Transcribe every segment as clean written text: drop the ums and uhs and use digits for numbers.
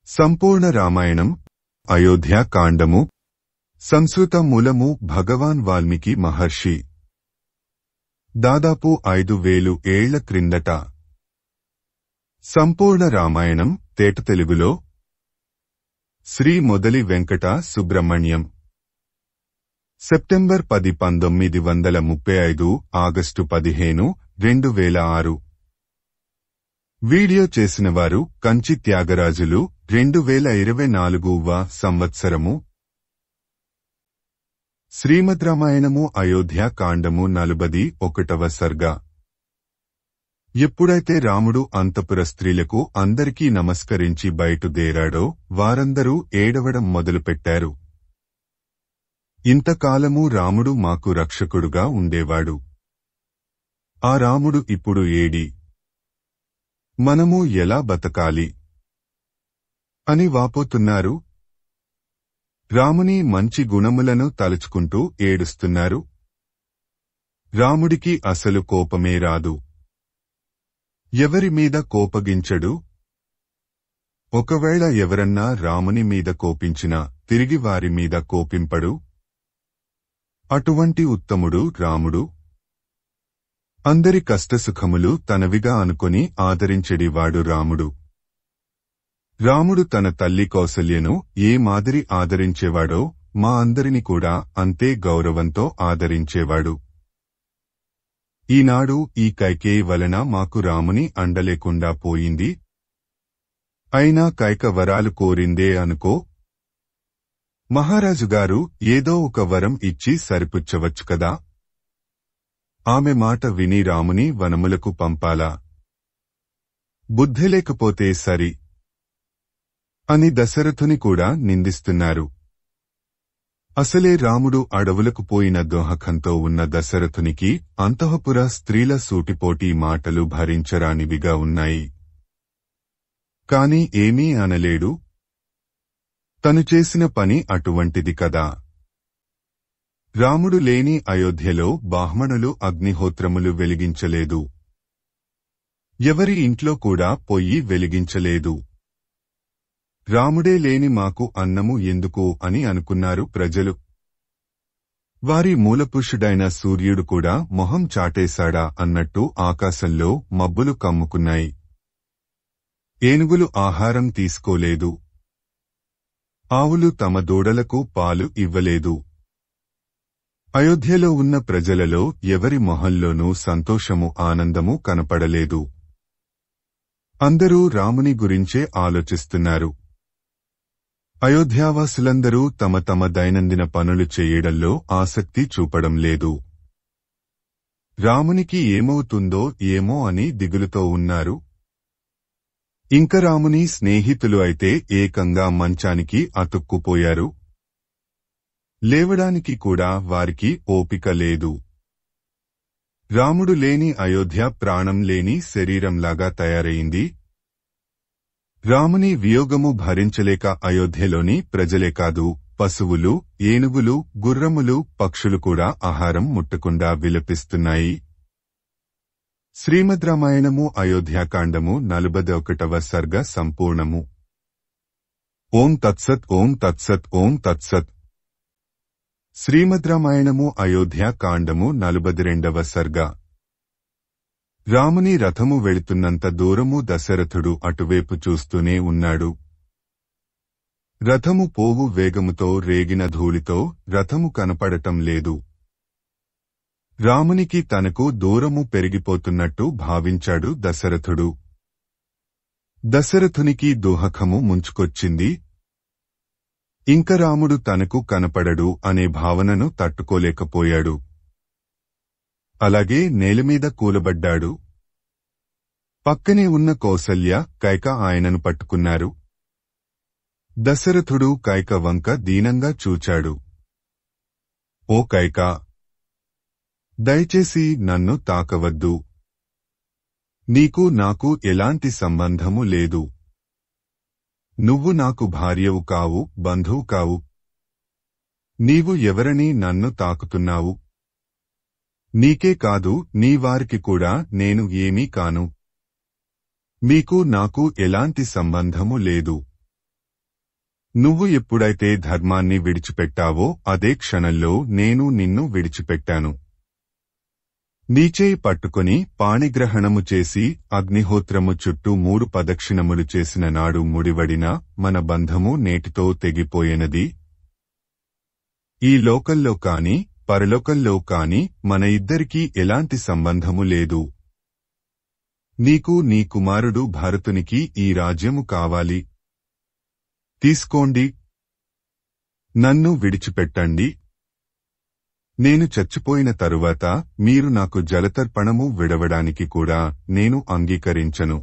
సంపూర్ణ రామాయణం అయోధ్య కాండము సంస్కృత మూలము భగవాన్ వాల్మీకి మహర్షి దాదాపు 5000 ఏళ్ల క్రిందట సంపూర్ణ రామాయణం తేట తెలుగులో Shri Modali Venkata Subrahmanyam September 10 1935 August 15 2006 video చేసినవారు కంచి త్యాగరాజులు 2024వ సంవత్సరము శ్రీమద్ రామాయణము అయోధ్య కాండము 41వ సర్గ ఎప్పుడైతే రాముడు అంతఃపుర స్త్రీలకు అందరికీ నమస్కరించి బయటుదేరాడో వారందరూ ఏడవడం మొదలుపెట్టారు. ఇంతకాలము రాముడు మాకు రక్షకుడుగా ఉండేవాడు. ఆ రాముడు ఇప్పుడు ఏడి? మనము ఎలా బతకాలి అని వాపోతున్నారు. రాముని మంచి గుణములను తలుచుకుంటూ ఏడుస్తున్నారు. రాముడికి అసలు కోపమే రాదు. ఎవరి మీద కోపగించడు. ఒకవేళ ఎవరన్నా రాముని మీద కోపించినా తిరిగి వారి మీద కోపింపడు. అటువంటి ఉత్తముడు రాముడు. అందరి కష్టసుఖములు తనవిగా అనుకొని ఆదరించెడివాడు రాముడు. రాముడు తన తల్లి కౌసల్యను ఏ మాదిరి ఆదరించేవాడో మా అందరిని కూడా అంతే గౌరవంతో ఆదరించేవాడు. ఈనాడు ఈ కైకేయి వలన మాకు రాముని అండలేకుండా పోయింది. అయినా కైక వరాలు కోరిందే అనుకో. మహారాజుగారు ఏదో ఒక వరం ఇచ్చి సరిపుచ్చవచ్చు కదా. ఆమె మాట విని రాముని వనములకు పంపాలా? బుద్ధి లేకపోతే సరి అని దశరథుని కూడా నిందిస్తున్నారు. అసలే రాముడు అడవులకు పోయిన దోహకంతో ఉన్న దశరథునికి అంతఃపుర స్త్రీల సూటిపోటీ మాటలు భరించరానివిగా ఉన్నాయి. కాని ఏమీ అనలేడు. తను చేసిన పని అటువంటిది కదా. రాముడు లేని అయోధ్యలో బ్రాహ్మణులు అగ్నిహోత్రములు వెలిగించలేదు. ఎవరి ఇంట్లో కూడా పొయ్యి వెలిగించలేదు. రాముడే లేని మాకు అన్నము ఎందుకు అని అనుకున్నారు ప్రజలు. వారి మూలపురుషుడైన సూర్యుడు కూడా మొహం చాటేశాడా అన్నట్టు ఆకాశంలో మబ్బులు కమ్ముకున్నాయి. ఏనుగులు ఆహారం తీసుకోలేదు. ఆవులు తమ దూడలకు పాలు ఇవ్వలేదు. అయోధ్యలో ఉన్న ప్రజలలో ఎవరి మొహంలోనూ సంతోషము ఆనందము కనపడలేదు. అందరూ రాముని గురించే ఆలోచిస్తున్నారు. అయోధ్యావాసులందరూ తమ తమ దైనందిన పనులు చేయడంలో ఆసక్తి చూపడం లేదు. రామునికి ఏమవుతుందో ఏమో అని దిగులుతో ఉన్నారు. ఇంక రాముని స్నేహితులు అయితే ఏకంగా మంచానికి అతుక్కుపోయారు. లేవడానికి కూడా వారికి ఓపిక లేదు. రాముడు లేని అయోధ్య ప్రాణం లేని శరీరంలాగా తయారైంది. రాముని వియోగము భరించలేక అయోధ్యలోని ప్రజలే కాదు, పశువులు, ఏనుగులు, గుర్రములు, పక్షులు కూడా ఆహారం ముట్టకుండా విలపిస్తున్నాయి. శ్రీమద్ రామాయణము అయోధ్యాకాండము 41వ సర్గ సంపూర్ణము. ఓం తత్సత్ ఓం తత్సత్ ఓం తత్సత్. శ్రీమద్ రామాయణము అయోధ్య కాండము 42వ సర్గ. రాముని రథము వెళుతున్నంత దూరము దశరథుడు అటువైపు చూస్తూనే ఉన్నాడు. రథము పోవు వేగముతో రేగిన ధూళితో రథము కనపడటం లేదు. రామునికి తనకు దూరము పెరిగిపోతున్నట్టు భావించాడు దశరథుడు. దశరథునికి దుహకము ముంచుకొచ్చింది. ఇంక రాముడు తనకు కనపడడు అనే భావనను తట్టుకోలేకపోయాడు. అలాగే నేలమీద కూలబడ్డాడు. పక్కనే ఉన్న కౌసల్య, కైక ఆయనను పట్టుకున్నారు. దశరథుడు కైక వంక దీనంగా చూచాడు. ఓ కైక, దయచేసి నన్ను తాకవద్దు. నీకు నాకు ఎలాంటి సంబంధము లేదు. నువ్వు నాకు భార్యవు కావు, బంధువు కావు. నీవు ఎవరని నన్ను తాకుతున్నావు? నీకే కాదు, నీ వారికి కూడా నేను ఏమీ కాను. మీకు నాకు ఎలాంటి సంబంధము లేదు. నువ్వు ఎప్పుడైతే ధర్మాన్ని విడిచిపెట్టావో అదే క్షణంలో నేను నిన్ను విడిచిపెట్టాను. నీచేయి పట్టుకొని పాణిగ్రహణము చేసి అగ్నిహోత్రము చుట్టూ 3 ప్రదక్షిణములు చేసిన నాడు ముడివడిన మన బంధము నేటితో తెగిపోయేనది. ఈ లోకంలో కాని పరలోకంలో కాని మన ఇద్దరికీ ఎలాంటి సంబంధము లేదు. నీకు నీ కుమారుడు భరతునికి ఈ రాజ్యము కావాలి. తీసుకోండి. నన్ను విడిచిపెట్టండి. నేను చచ్చిపోయిన తరువాత మీరు నాకు జలతర్పణము విడవడానికి కూడా నేను అంగీకరించను.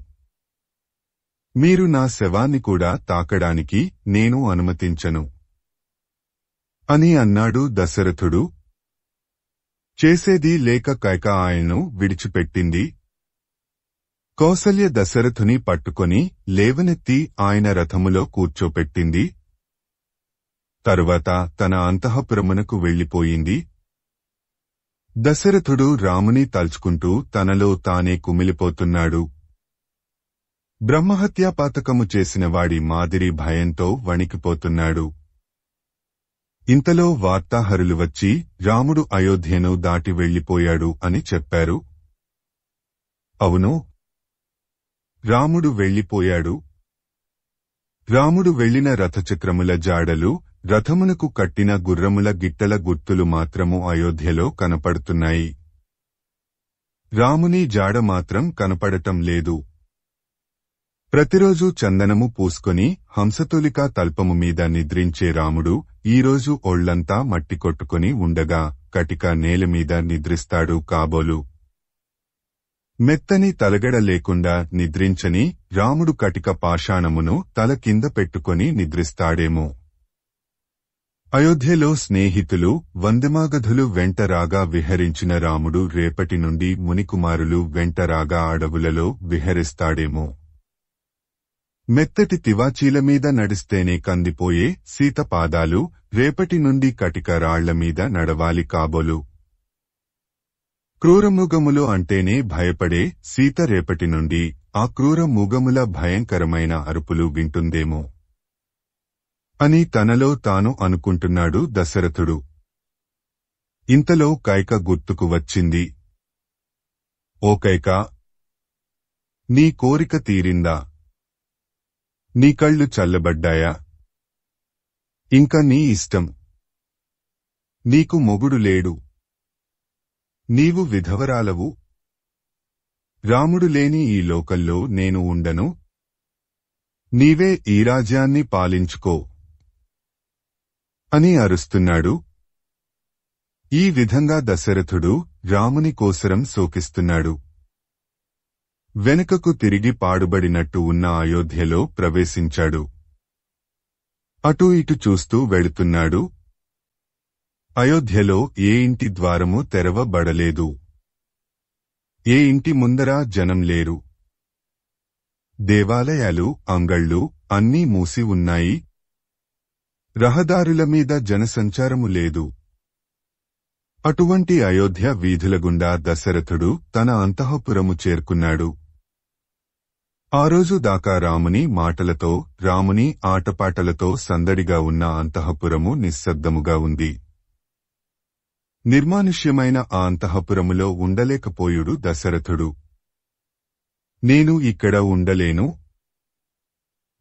మీరు నా శవాన్ని కూడా తాకడానికి నేను అనుమతించను అని అన్నాడు దశరథుడు. చేసేది లేక కైక ఆయన్ను విడిచిపెట్టింది. కౌసల్య దశరథుని పట్టుకొని లేవనెత్తి ఆయన రథములో కూర్చోపెట్టింది. తరువాత తన అంతఃపురమునకు వెళ్లిపోయింది. దశరథుడు రాముని తలుచుకుంటూ తనలో తానే కుమిలిపోతున్నాడు. బ్రహ్మహత్యాపాతకము చేసిన వాడి మాదిరి భయంతో వణికిపోతున్నాడు. ఇంతలో వార్తాహరులు వచ్చి రాముడు అయోధ్యను దాటి వెళ్లిపోయాడు అని చెప్పారు. అవును, రాముడు వెళ్లిపోయాడు. రాముడు వెళ్లిన రథచక్రముల జాడలు, రథమునకు కట్టిన గుర్రముల గిట్టల గుర్తులు మాత్రము అయోధ్యలో కనపడుతున్నాయి. రాముని జాడ మాత్రం కనపడటం లేదు. ప్రతిరోజు చందనము పూసుకొని హంసతులికా తల్పము మీద నిద్రించే రాముడు ఈరోజు ఒళ్లంతా మట్టి కొట్టుకొని ఉండగా కటిక నేలమీద నిద్రిస్తాడు కాబోలు. మెత్తని తలగడ లేకుండా నిద్రించని రాముడు కటిక పాషాణమును తల కింద పెట్టుకొని నిద్రిస్తాడేమో. అయోధ్యలో స్నేహితులు వందమాగధులు వెంటరాగా విహరించిన రాముడు రేపటి నుండి మునికుమారులు వెంటరాగా అడవులలో విహరిస్తాడేమో. మెత్తటి తివాచీల మీద నడిస్తేనే కందిపోయే సీత పాదాలు రేపటి నుండి కటిక రాళ్ల మీద నడవాలి కాబోలు. క్రూరమృగములు అంటేనే భయపడే సీత రేపటి నుండి ఆ క్రూర మృగముల భయంకరమైన అరుపులు వింటుందేమో అని తనలో తాను అనుకుంటున్నాడు దశరథుడు. ఇంతలో కైక గుర్తుకు వచ్చింది. ఓ కైక, నీ కోరిక తీరిందా? నీ కళ్ళు చల్లబడ్డాయా? ఇంక నీ ఇష్టం. నీకు మొగుడు లేడు. నీవు విధవరాలవు. రాముడు లేని ఈ లోకంలో నేను ఉండను. నీవే ఈ రాజ్యాన్ని పాలించుకో అని అరుస్తున్నాడు. ఈ విధంగా దశరథుడు రాముని కోసరం శోకిస్తున్నాడు. వెనుకకు తిరిగి పాడుబడినట్టు ఉన్న అయోధ్యలో ప్రవేశించాడు. అటూ ఇటు చూస్తూ వెళుతున్నాడు. అయోధ్యలో ఏ ఇంటి ద్వారము తెరవబడలేదు. ఏ ఇంటి ముందర జనం లేరు. దేవాలయాలు, అంగళ్ళు అన్నీ మూసి ఉన్నాయి. రహదారుల మీద జనసంచారము లేదు. అటువంటి అయోధ్య వీధుల గుండా దశరథుడు తన అంతఃపురము చేరుకున్నాడు. ఆ రోజు దాకా రాముని మాటలతో, రాముని ఆటపాటలతో సందడిగా ఉన్న అంతఃపురము నిశ్శబ్దముగా ఉంది. నిర్మానుష్యమైన ఆ అంతఃపురములో ఉండలేకపోయుడు దశరథుడు. నేను ఇక్కడ ఉండలేను.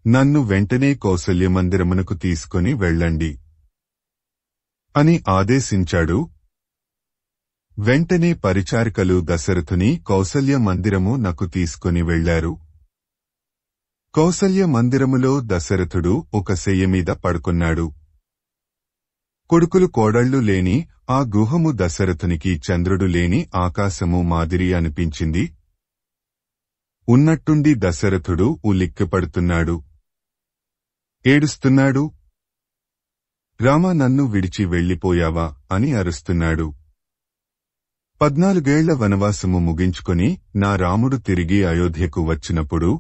నన్ను వెంటనే కౌసల్య మందిరమునకు తీసుకొని వెళ్ళండి అని ఆదేశించాడు. వెంటనే పరిచారికలు దశరథుని కౌసల్య మందిరము నకు తీసుకొని వెళ్లారు. కౌసల్య మందిరములో దశరథుడు ఒక శయ్య మీద పడుకున్నాడు. కొడుకులు కోడళ్లు లేని ఆ గృహము దశరథునికి చంద్రుడు లేని ఆకాశము మాదిరి అనిపించింది. ఉన్నట్టుండి దశరథుడు ఉలిక్కిపడుతున్నాడు. ఏడుస్తున్నాడు. రామ, నన్ను విడిచి వెళ్లిపోయావా అని అరుస్తున్నాడు. 14 ఏళ్ల వనవాసము ముగించుకొని నా రాముడు తిరిగి అయోధ్యకు వచ్చినప్పుడు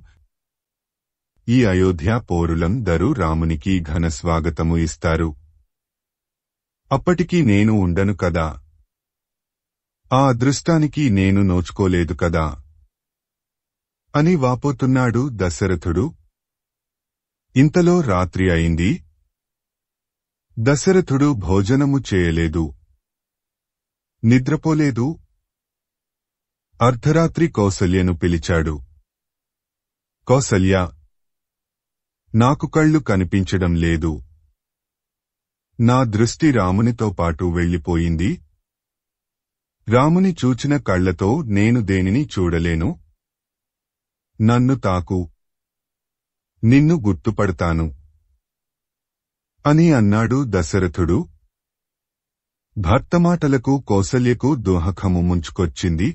ఈ అయోధ్య పౌరులందరూ రామునికి ఘన స్వాగతము ఇస్తారు. అప్పటికి నేను ఉండను కదా. ఆ అదృష్టానికి నేను నోచుకోలేదు కదా అని వాపోతున్నాడు దశరథుడు. ఇంతలో రాత్రి అయింది. దశరథుడు భోజనము చేయలేదు, నిద్రపోలేదు. అర్ధరాత్రి కౌసల్యను పిలిచాడు. కౌసల్య, నాకు కళ్ళు కనిపించడం లేదు. నా దృష్టి రామునితో పాటు వెళ్ళిపోయింది. రాముని చూచిన కళ్లతో నేను దేనిని చూడలేను. నన్ను తాకు, నిన్ను గుర్తుపడతాను అని అన్నాడు దశరథుడు. భర్త మాటలకు కౌసల్యకు దుఃఖము ముంచుకొచ్చింది.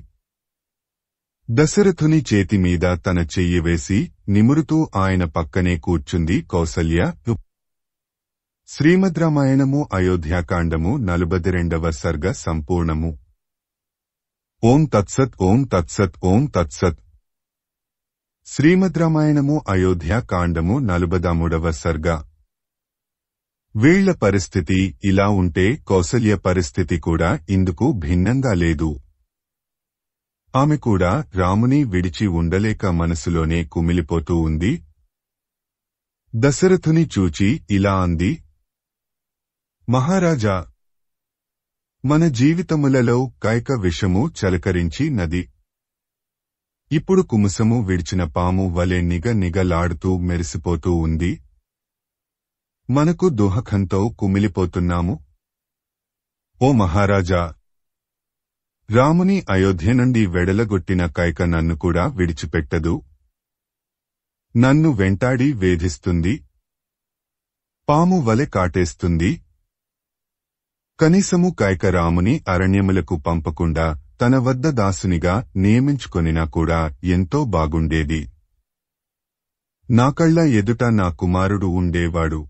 దశరథుని చేతిమీద తన చెయ్యి వేసి నిమురుతూ ఆయన పక్కనే కూర్చుంది కౌసల్య. శ్రీమద్ రామాయణము అయోధ్యాకాండము 42వ సర్గ సంపూర్ణము. ఓం తత్సత్ ఓం తత్సత్ ఓం తత్సత్. శ్రీమద్ రామాయణము అయోధ్యాకాండము 43వ సర్గ. వీళ్ల పరిస్థితి ఇలా ఉంటే కౌసల్య పరిస్థితి కూడా ఇందుకు భిన్నంగా లేదు. ఆమె కూడా రాముని విడిచి ఉండలేక మనసులోనే కుమిలిపోతూ ఉంది. దశరథుని చూచి ఇలా అంది, మహారాజా, మన జీవితములలో కైక విషము చలకరించి నది. ఇప్పుడు కుముసము విడిచిన పాము వలె నిగనిగలాడుతూ మెరిసిపోతూ ఉంది. మనకు దుఃఖంతో కుమిలిపోతున్నాము. ఓ మహారాజా, రాముని అయోధ్య నుండి వెడలగొట్టిన కైక నన్ను కూడా విడిచిపెట్టదు. నన్ను వెంటాడి వేధిస్తుంది, పాము వలె కాటేస్తుంది. కనీసము కైక రాముని అరణ్యములకు పంపకుండా తన వద్ద దాసునిగా నియమించుకొనినా కూడా ఎంతో బాగుండేది. నా కళ్ళ ఎదుట నా కుమారుడు ఉండేవాడు.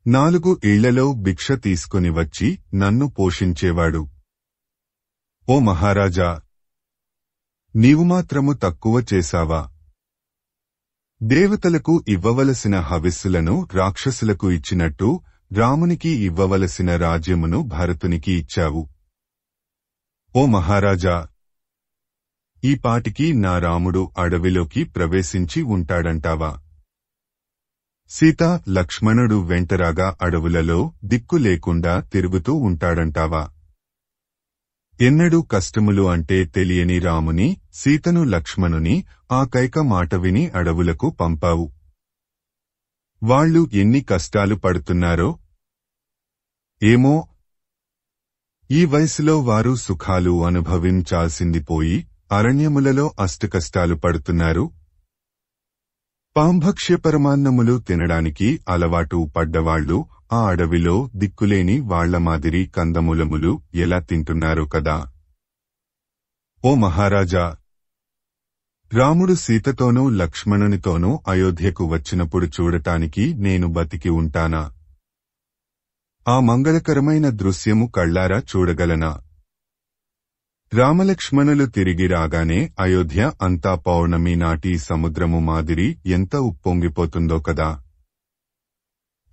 4 ఇళ్లలో భిక్ష తీసుకుని వచ్చి నన్ను పోషించేవాడు. ఓ మహారాజా, నీవు మాత్రము తక్కువ చేశావా? దేవతలకు ఇవ్వవలసిన హవిస్సులను రాక్షసులకు ఇచ్చినట్టు రామునికి ఇవ్వవలసిన రాజ్యమును భరతునికి ఇచ్చావు. ఓ మహారాజా, ఈ పాటికి నా రాముడు అడవిలోకి ప్రవేశించి ఉంటాడంటావా? సీత, లక్ష్మణుడు వెంటరాగా అడవులలో దిక్కు లేకుండా తిరుగుతూ ఉంటాడంటావా? ఎన్నడూ కష్టములు అంటే తెలియని రాముని, సీతను, లక్ష్మణుని ఆ కైక మాట విని అడవులకు పంపావు. వాళ్ళు ఎన్ని కష్టాలు పడుతున్నారో ఏమో. ఈ వయసులో వారు సుఖాలు అనుభవించాల్సింది పోయి అరణ్యములలో అష్టకష్టాలు పడుతున్నారు. పాంభక్ష్య పరమాన్నములు తినడానికి అలవాటు పడ్డవాళ్లు ఆ అడవిలో దిక్కులేని వాళ్ల మాదిరి కందమూలములు ఎలా తింటున్నారు కదా. ఓ మహారాజా, రాముడు సీతతోనూ లక్ష్మణునితోనూ అయోధ్యకు వచ్చినప్పుడు చూడటానికి నేను బతికి ఉంటానా? ఆ మంగళకరమైన దృశ్యము కళ్లారా చూడగలనా? రామలక్ష్మణులు తిరిగి రాగానే అయోధ్య అంతా పౌర్ణమి నాటి సముద్రము మాదిరి ఎంత ఉప్పొంగిపోతుందో కదా.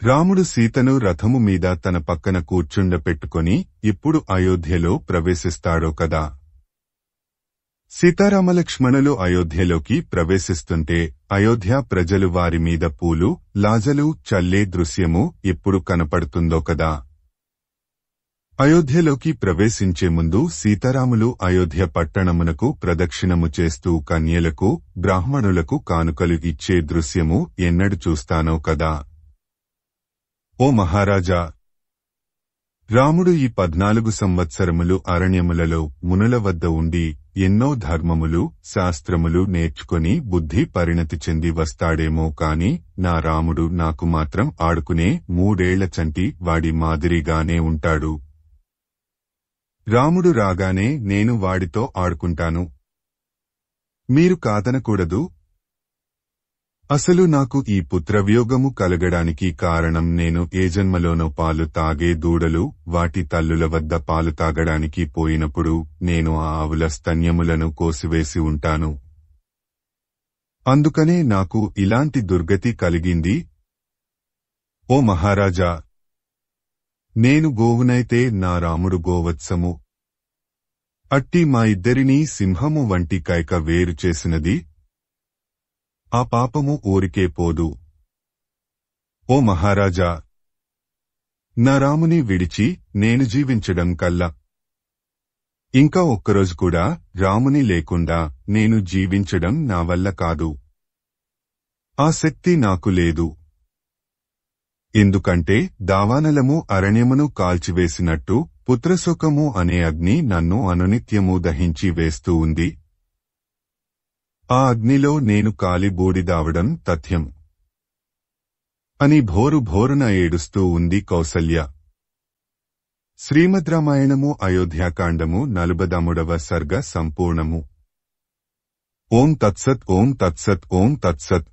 రాముడు సీతను రథము మీద తన పక్కన కూర్చుండపెట్టుకొని ఇప్పుడు అయోధ్యలో ప్రవేశిస్తాడో కదా. సీతారామలక్ష్మణులు అయోధ్యలోకి ప్రవేశిస్తుంటే అయోధ్య ప్రజలు వారి మీద పూలు, లాజలు చల్లే దృశ్యము ఎప్పుడు కనపడుతుందో కదా. అయోధ్యలోకి ప్రవేశించే ముందు సీతారాములు అయోధ్య పట్టణమునకు ప్రదక్షిణము చేస్తూ కన్యలకు, బ్రాహ్మణులకు కానుకలు ఇచ్చే దృశ్యము ఎన్నడు చూస్తానో కదా. ఓ మహారాజా, రాముడు ఈ 14 సంవత్సరములు అరణ్యములలో మునుల వద్ద ఉండి ఎన్నో ధర్మములు, శాస్త్రములు నేర్చుకొని బుద్ధి పరిణతి చెంది వస్తాడేమో కాని నా రాముడు నాకు మాత్రం ఆడుకునే 3 ఏళ్ల చంటి వాడి మాదిరిగానే ఉంటాడు. రాముడు రాగానే నేను వాడితో ఆడుకుంటాను. మీరు కాదనకూడదు. అసలు నాకు ఈ పుత్రవియోగము కలగడానికి కారణం నేను ఏ జన్మలోనో పాలు తాగే దూడలు వాటి తల్లుల వద్ద పాలు తాగడానికి పోయినప్పుడు నేను ఆ ఆవుల స్తన్యములను కోసివేసి ఉంటాను. అందుకనే నాకు ఇలాంటి దుర్గతి కలిగింది. ఓ మహారాజా, నేను గోవునైతే నా రాముడు గోవత్సము. అట్టి మా ఇద్దరినీ సింహము వంటి కైక వేరు చేసినది. ఆ పాపము ఊరికే పోదు. ఓ మహారాజా, నా రాముని విడిచి నేను జీవించడం కల్లా ఇంకా ఒక్కరోజు కూడా రాముని లేకుండా నేను జీవించడం నా వల్ల కాదు. ఆ శక్తి నాకు లేదు. ఎందుకంటే దావానలము అరణ్యమును కాల్చివేసినట్టు పుత్రశోకము అనే అగ్ని నన్ను అనునిత్యము దహించి వేస్తూ ఉంది. ఆ అగ్నిలో నేను కాలి బూడిదావడం తథ్యం అని భోరున ఏడుస్తూ ఉంది కౌసల్య. శ్రీమద్ రామాయణము అయోధ్యాకాండము 43వ సర్గ సంపూర్ణము. ఓం తత్సత్ ఓం తత్సత్ ఓం తత్సత్.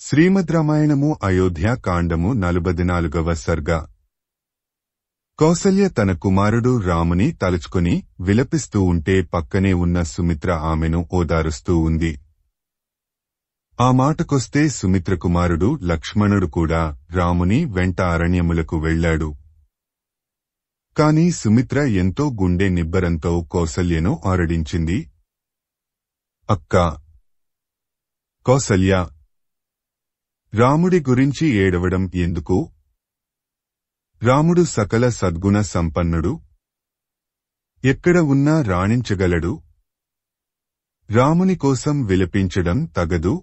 శ్రీమద్ రామాయణము అయోధ్యాకాండము 44వ సర్గ. కౌసల్య తన కుమారుడు రాముని తలుచుకుని విలపిస్తూ ఉంటే పక్కనే ఉన్న సుమిత్ర ఆమెను ఓదారుస్తూ ఉంది. ఆ మాటకొస్తే సుమిత్ర కుమారుడు లక్ష్మణుడు కూడా రాముని వెంట అరణ్యములకు వెళ్లాడు. కాని సుమిత్ర ఎంతో గుండె నిబ్బరంతో కౌసల్యను ఆరడించింది. అక్కా కౌసల్య, రాముడి గురించి ఏడవడం ఎందుకు? రాముడు సకల సద్గుణ సంపన్నుడు. ఎక్కడ ఉన్నా రాణించగలడు. రాముని కోసం విలపించడం తగదు.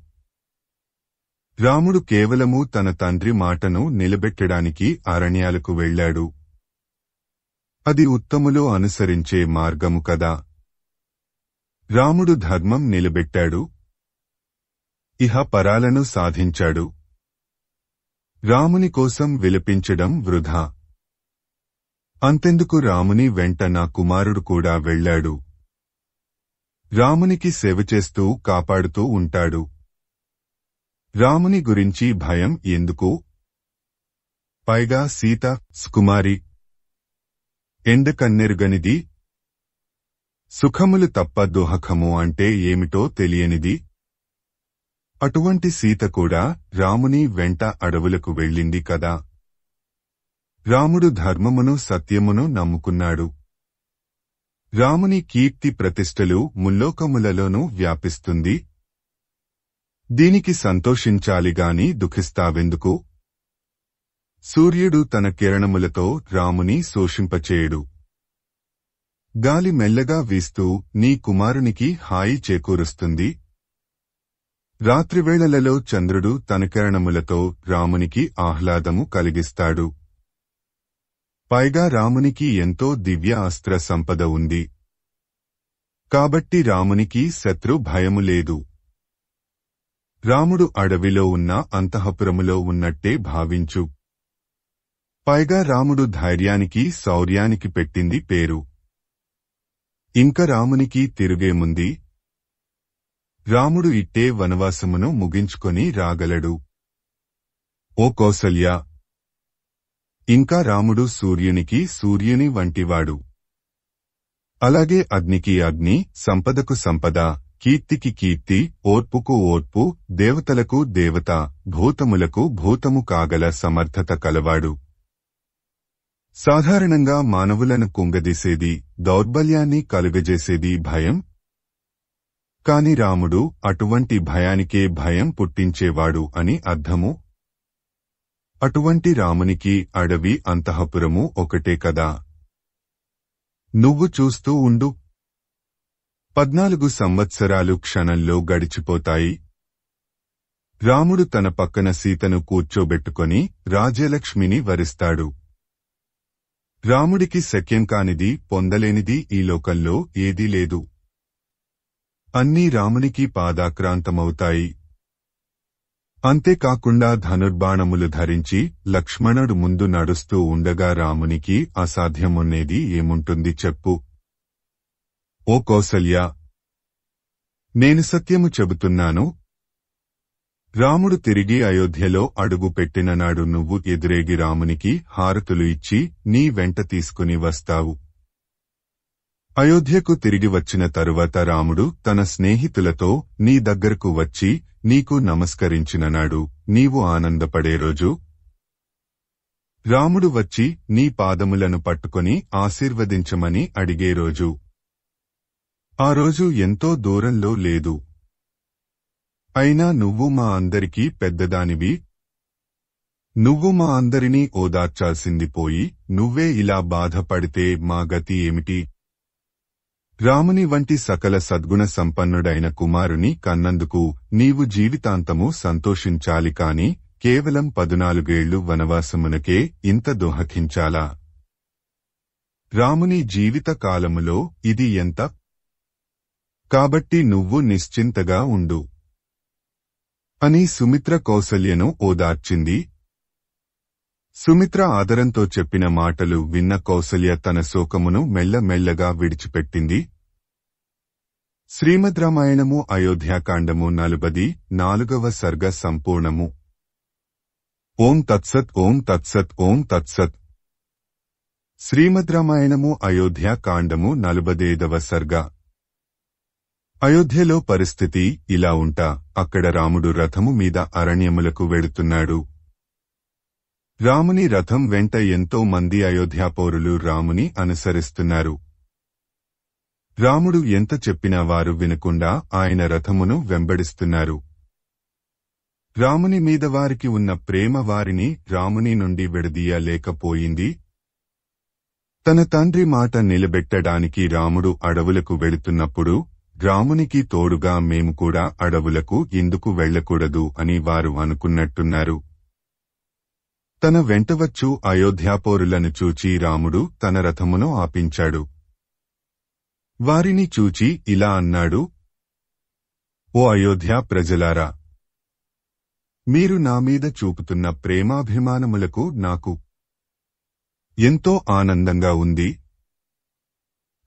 రాముడు కేవలము తన తండ్రి మాటను నిలబెట్టడానికి అరణ్యాలకు వెళ్లాడు. అది ఉత్తములు అనుసరించే మార్గము కదా. రాముడు ధర్మం నిలబెట్టాడు. ఇహ పరాలను సాధించాడు. రాముని కోసం విలపించడం వృధా. అంతెందుకు రాముని వెంట నా కుమారుడు కూడా వెళ్లాడు. రామునికి సేవ చేస్తూ కాపాడుతూ ఉంటాడు. రాముని గురించి భయం ఎందుకు? పైగా సీత సుకుమారి, ఎండకన్నెరుగనిది, సుఖములు తప్ప దుహకము అంటే ఏమిటో తెలియనిది. అటువంటి సీత కూడా రాముని వెంట అడవులకు వెళ్ళింది కదా. రాముడు ధర్మమును సత్యమును నమ్ముకున్నాడు. రాముని కీర్తి ప్రతిష్టలు ముల్లోకములలోనూ వ్యాపిస్తుంది. దీనికి సంతోషించాలిగాని దుఃఖిస్తావెందుకు? సూర్యుడు తన కిరణములతో రాముని శోషింపచేయడు. గాలి మెల్లగా వీస్తూ నీ కుమారునికి హాయి చేకూరుస్తుంది. రాత్రివేళలలో చంద్రుడు తన కిరణములతో రామునికి ఆహ్లాదము కలిగిస్తాడు. పైగా రామునికి ఎంతో దివ్య అస్త్ర సంపద ఉంది. కాబట్టి రామునికి శత్రు భయము లేదు. రాముడు అడవిలో ఉన్న అంతఃపురములో ఉన్నట్టే భావించు. పైగా రాముడు ధైర్యానికి శౌర్యానికి పెట్టింది పేరు. ఇంక రామునికి తిరుగేముంది? రాముడు ఇట్టే వనవాసమును ముగించుకొని రాగలడు. ఓ కౌసల్య, ఇంకా రాముడు సూర్యునికి సూర్యుని వంటివాడు. అలాగే అగ్నికి అగ్ని, సంపదకు సంపద, కీర్తికి కీర్తి, ఓర్పుకు ఓర్పు, దేవతలకు దేవత, భూతములకు భూతము కాగల సమర్థత కలవాడు. సాధారణంగా మానవులను కుంగదీసేది, దౌర్బల్యాన్ని కలుగజేసేది భయం. కాని రాముడు అటువంటి భయానికే భయం పుట్టించేవాడు అని అర్థము. అటువంటి రామునికి అడవి అంతఃపురము ఒకటే కదా. నువ్వు చూస్తూ ఉండు. 14 సంవత్సరాలు క్షణంలో గడిచిపోతాయి. రాముడు తన పక్కన సీతను కూర్చోబెట్టుకొని రాజ్యలక్ష్మిని వరిస్తాడు. రాముడికి శక్యం కానిది, పొందలేనిది ఈ లోకంలో ఏదీ లేదు. అన్నీ రామునికి పాదాక్రాంతమవుతాయి. అంతేకాకుండా ధనుర్బాణములు ధరించి లక్ష్మణుడు ముందు నడుస్తూ ఉండగా రామునికి అసాధ్యమున్నేది ఏముంటుంది చెప్పు? ఓ కౌసల్య, నేను సత్యము చెబుతున్నాను. రాముడు తిరిగి అయోధ్యలో అడుగు పెట్టిన నాడు నువ్వు ఎదురేగి రామునికి హారతులు ఇచ్చి నీ వెంట తీసుకుని వస్తావు. అయోధ్యకు తిరిగి వచ్చిన తరువాత రాముడు తన స్నేహితులతో నీ దగ్గరకు వచ్చి నీకు నమస్కరించిన నాడు నీవు ఆనందపడే రోజు. రాముడు వచ్చి నీ పాదములను పట్టుకొని ఆశీర్వదించమని అడిగే రోజు. ఆ రోజు ఎంతో దూరంలో లేదు. అయినా నువ్వు మా అందరికీ పెద్దదానివి. నువ్వు మా అందరినీ ఓదార్చాల్సింది పోయి నువ్వే ఇలా బాధపడితే మా గతి ఏమిటి? రాముని వంటి సకల సద్గుణ సంపన్నుడైన కుమారుని కన్నందుకు నీవు జీవితాంతము సంతోషించాలి కాని కేవలం 14 వనవాసమునకే ఇంత దోహకించాలా? రాముని జీవిత కాలములో ఇది ఎంత? కాబట్టి నువ్వు నిశ్చింతగా ఉండు అని సుమిత్ర కౌసల్యను ఓదార్చింది. సుమిత్ర ఆదరంతో చెప్పిన మాటలు విన్న కౌసల్య తన శోకమును మెల్లమెల్లగా విడిచిపెట్టింది. శ్రీమద్ రామాయణము అయోధ్యాకాండము 44వ సర్గ సంపూర్ణము. ఓం తత్సత్ ఓం తత్సత్ ఓం తత్సత్. శ్రీమద్ రామాయణము అయోధ్యాకాండము 45వ సర్గ. అయోధ్యలో పరిస్థితి ఇలా ఉంటా అక్కడ రాముడు రథము మీద అరణ్యములకు వెడుతున్నాడు. రాముని రథం వెంట ఎంతో మంది అయోధ్యాపౌరులు రాముని అనుసరిస్తున్నారు. రాముడు ఎంత చెప్పినా వారు వినకుండా ఆయన రథమును వెంబడిస్తున్నారు. రాముని మీద వారికి ఉన్న ప్రేమ వారిని రాముని నుండి విడదీయలేకపోయింది. తన తండ్రి మాట నిలబెట్టడానికి రాముడు అడవులకు వెళుతున్నప్పుడు రామునికి తోడుగా మేము కూడా అడవులకు ఎందుకు వెళ్లకూడదు అని వారు అనుకున్నట్టున్నారు. తన వెంటవచ్చు అయోధ్యాపౌరులను చూచి రాముడు తన రథమును ఆపించాడు. వారిని చూచి ఇలా అన్నాడు, ఓ అయోధ్యా ప్రజలారా, మీరు నా మీద చూపుతున్న ప్రేమాభిమానములకు నాకు ఎంతో ఆనందంగా ఉంది.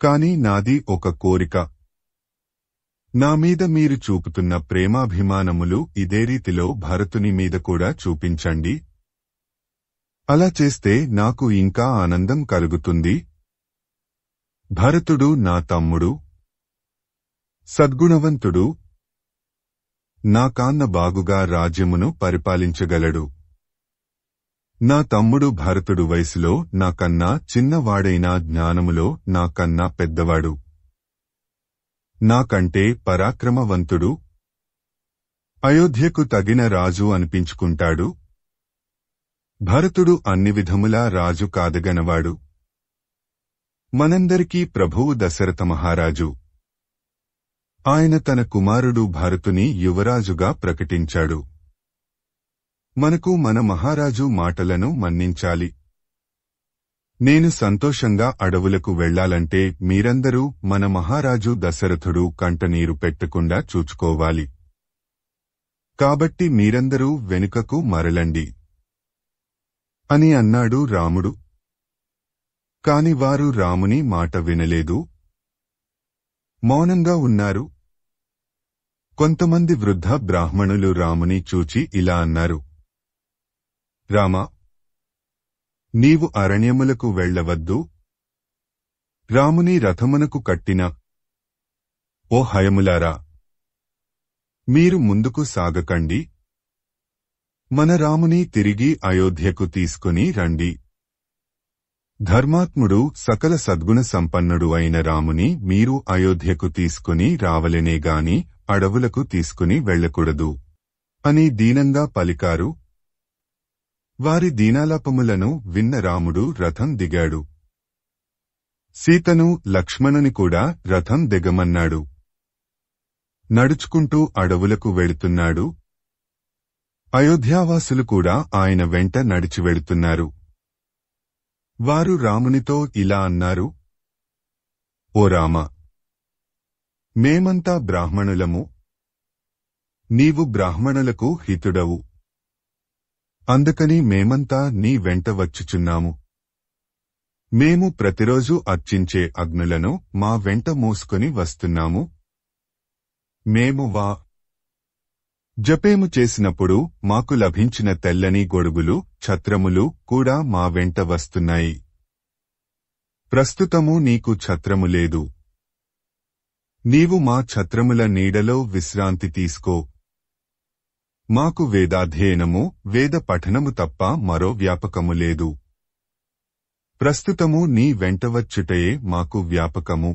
కాని నాది ఒక కోరిక. నా మీద మీరు చూపుతున్న ప్రేమాభిమానములు ఇదే రీతిలో భరతుని మీద కూడా చూపించండి. అలా చేస్తే నాకు ఇంకా ఆనందం కలుగుతుంది. భరతుడు నా తమ్ముడు, సద్గుణవంతుడు, నా కాన్న బాగుగా రాజ్యమును పరిపాలించగలడు. నా తమ్ముడు భరతుడు వయసులో నాకన్నా చిన్నవాడైనా జ్ఞానములో నాకన్నా పెద్దవాడు. నాకంటే పరాక్రమవంతుడు. అయోధ్యకు తగిన రాజు అనిపించుకుంటాడు. భరతుడు అన్ని విధములా రాజు కాదగనవాడు. మనందరికీ ప్రభువు దశరథ మహారాజు. ఆయన తన కుమారుడు భరతుని యువరాజుగా ప్రకటించాడు. మనకు మన మహారాజు మాటలను మన్నించాలి. నేను సంతోషంగా అడవులకు వెళ్లాలంటే మీరందరూ మన మహారాజు దశరథుడు కంటనీరు పెట్టకుండా చూచుకోవాలి. కాబట్టి మీరందరూ వెనుకకు మరలండి అని అన్నాడు రాముడు. కాని వారు రాముని మాట వినలేదు. మౌనంగా ఉన్నారు. కొంతమంది వృద్ధ బ్రాహ్మణులు రాముని చూచి ఇలా అన్నారు, రామా, నీవు అరణ్యములకు వెళ్లవద్దు. రాముని రథమునకు కట్టిన ఓ హయములారా, మీరు ముందుకు సాగకండి. మన రాముని తిరిగి అయోధ్యకు తీసుకుని రండి. ధర్మాత్ముడు సకల సద్గుణ సంపన్నుడు అయిన రాముని మీరు అయోధ్యకు తీసుకుని రావలెనేగాని అడవులకు తీసుకుని వెళ్లకూడదు అని దీనంగా పలికారు. వారి దీనాలాపములను విన్న రాముడు రథం దిగాడు. సీతను లక్ష్మణుని కూడా రథం దిగమన్నాడు. నడుచుకుంటూ అడవులకు వెళుతున్నాడు. అయోధ్యావాసులు కూడా ఆయన వెంట నడిచి వెళుతున్నారు. వారు రామునితో ఇలా అన్నారు, ఓ రామ, మేమంతా బ్రాహ్మణులము. నీవు బ్రాహ్మణులకు హితుడవు. అందుకని మేమంతా నీ వెంట వచ్చుచున్నాము. మేము ప్రతిరోజు అర్చించే అగ్నులను మా వెంట మోసుకొని వస్తున్నాము. మేము జపేము చేసినప్పుడు మాకు లభించిన తెల్లని గొడుగులు, ఛత్రములు కూడా మా వెంట వస్తున్నాయి. ప్రస్తుతము నీకు ఛత్రము లేదు. నీవు మా ఛత్రముల నీడలో విశ్రాంతి తీసుకో. మాకు వేదాధ్యయనము, వేద పఠనము తప్ప మరో వ్యాపకము లేదు. ప్రస్తుతము నీ వెంటవచ్చుటయే మాకు వ్యాపకము.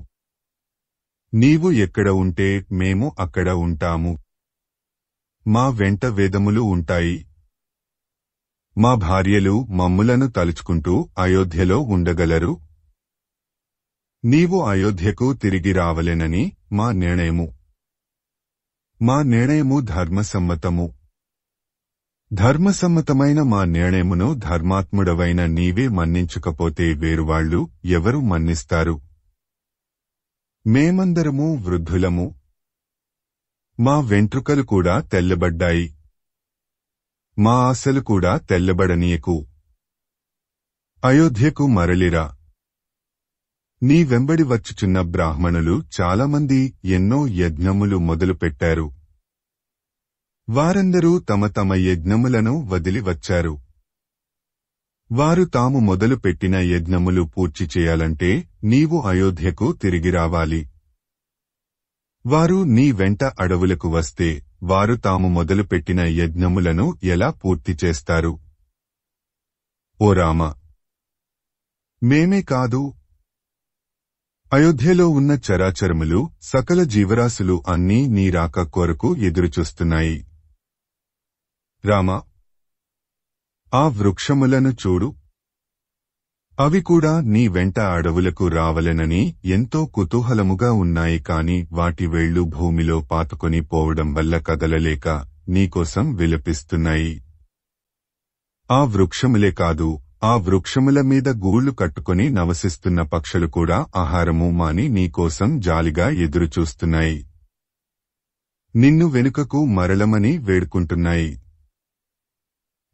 నీవు ఎక్కడ ఉంటే మేము అక్కడ ఉంటాము. మా వెంట వేదములు ఉంటాయి. మా భార్యలు మమ్ములను తలుచుకుంటూ అయోధ్యలో ఉండగలరు. నీవు అయోధ్యకు తిరిగి రావలెనని మా నిర్ణయము. మా నిర్ణయము ధర్మసమ్మతము. ధర్మసమ్మతమైన మా నిర్ణయమును ధర్మాత్ముడవైన నీవే మన్నించకపోతే వేరువాళ్లు ఎవరు మన్నిస్తారు? మేమందరము వృద్ధులము. మా వెంట్రుకలు కూడా తెల్లబడ్డాయి. మా ఆశలు కూడా తెల్లబడనీయకు. అయోధ్యకు మరలిరా. నీ వెంబడి వచ్చుచున్న బ్రాహ్మణులు చాలామంది ఎన్నో యజ్ఞములు మొదలుపెట్టారు. వారందరూ తమ తమ యజ్ఞములను వదిలి వచ్చారు. వారు తాము మొదలుపెట్టిన యజ్ఞములు పూర్తి చేయాలంటే నీవు అయోధ్యకు తిరిగి రావాలి. వారు నీ వెంట అడవులకు వస్తే వారు తాము మొదలుపెట్టిన యజ్ఞములను ఎలా పూర్తి చేస్తారు? ఓ రామ, మేమే కాదు, అయోధ్యలో ఉన్న చరాచరములు, సకల జీవరాశులు అన్నీ నీ రాక కొరకు ఎదురుచూస్తున్నాయి. రామ, ఆ వృక్షములను చూడు. అవి కూడా నీ వెంట అడవులకు రావలెనని ఎంతో కుతూహలముగా ఉన్నాయి. కాని వాటి వేళ్లు భూమిలో పాతుకొని పోవడం వల్ల కదలలేక నీకోసం విలపిస్తున్నాయి. ఆ వృక్షములే కాదు, ఆ వృక్షముల మీద గూళ్లు కట్టుకొని నవసిస్తున్న పక్షులు కూడా ఆహారము మాని నీకోసం జాలిగా ఎదురుచూస్తున్నాయి. నిన్ను వెనుకకు మరలమని వేడుకుంటున్నాయి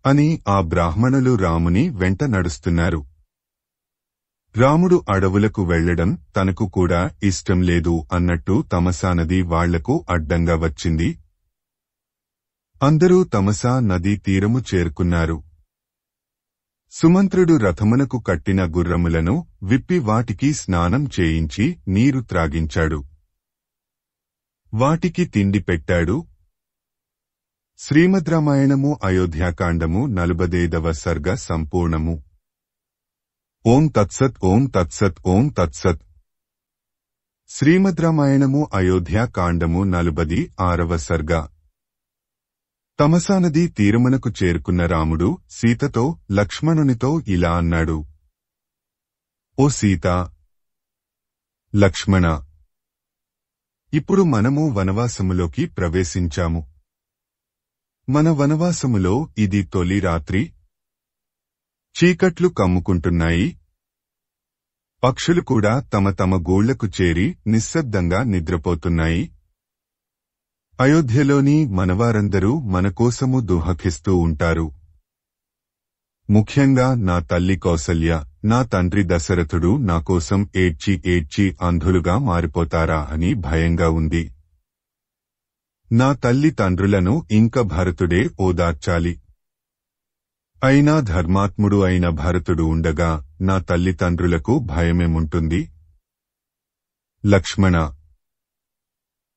అని ఆ బ్రాహ్మణులు రాముని వెంట నడుస్తున్నారు. రాముడు అడవులకు వెళ్లడం తనకు కూడా ఇష్టం లేదు అన్నట్టు తమసా నది వాళ్లకు అడ్డంగా వచ్చింది. అందరూ తమసా నదీ తీరము చేరుకున్నారు. సుమంత్రుడు రథమునకు కట్టిన గుర్రములను విప్పి వాటికి స్నానం చేయించి నీరు త్రాగించాడు. వాటికి తిండి పెట్టాడు. శ్రీమద్ రామాయణము అయోధ్యాకాండము 45వ సర్గ సంపూర్ణము. ఓం తత్సత్. ఓం తత్సత్. ఓం తత్సత్. శ్రీమద్ రామాయణము అయోధ్యాకాండము 46వ సర్గ. తమసా నదీ తీరమునకు చేరుకున్న రాముడు సీతతో, లక్ష్మణునితో ఇలా అన్నాడు. ఓ సీత, లక్ష్మణ, ఇప్పుడు మనము వనవాసములోకి ప్రవేశించాము. మన వనవాసములో ఇది తొలి రాత్రి. చీకట్లు కమ్ముకుంటున్నాయి. పక్షులు కూడా తమ తమ గూళ్లకు చేరి నిశ్శబ్దంగా నిద్రపోతున్నాయి. అయోధ్యలోని మనవారందరూ మనకోసము దుఃఖిస్తూ ఉంటారు. ముఖ్యంగా నా తల్లి కౌసల్య, నా తండ్రి దశరథుడు నాకోసం ఏడ్చి ఏడ్చి అంధులుగా మారిపోతారా అని భయంగా ఉంది. నా తల్లి తండ్రులను ఇంక భరతుడే ఓదార్చాలి. అయినా ధర్మాత్ముడు అయిన భరతుడు ఉండగా నా తల్లిదండ్రులకు భయమేముంటుంది? లక్ష్మణ,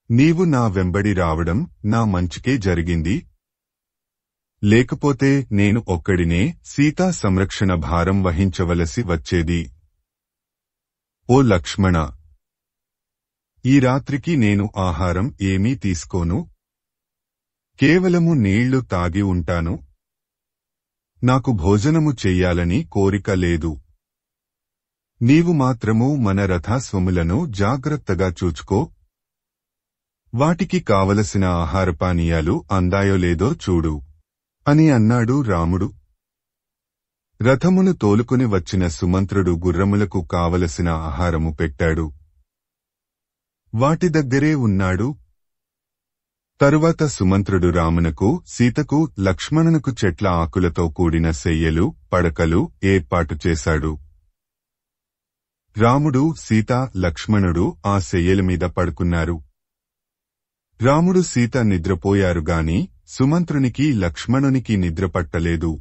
నీవు నా వెంబడి రావడం నా మంచికే జరిగింది. లేకపోతే నేను ఒక్కడినే సీతా సంరక్షణ భారం వహించవలసి వచ్చేది. ఓ లక్ష్మణ, ఈ రాత్రికి నేను ఆహారం ఏమీ తీసుకోను. కేవలము నీళ్లు తాగి ఉంటాను. నాకు భోజనము చెయ్యాలని కోరిక లేదు. నీవు మాత్రము మన రథాశ్వములను జాగ్రత్తగా చూచుకో. వాటికి కావలసిన ఆహారపానీయాలు అందాయో లేదో చూడు అని అన్నాడు రాముడు. రథమును తోలుకుని వచ్చిన సుమంత్రుడు గుర్రములకు కావలసిన ఆహారము పెట్టాడు. వాటి దగ్గరే ఉన్నాడు. తరువాత సుమంత్రుడు రామునకు, సీతకు, లక్ష్మణునకు చెట్ల ఆకులతో కూడిన శయ్యలు, పడకలు ఏర్పాటు చేశాడు. రాముడు, సీత, లక్ష్మణుడు ఆ శయ్యల మీద పడుకున్నారు. రాముడు, సీత నిద్రపోయారుగాని సుమంత్రునికి, లక్ష్మణునికి నిద్రపట్టలేదు.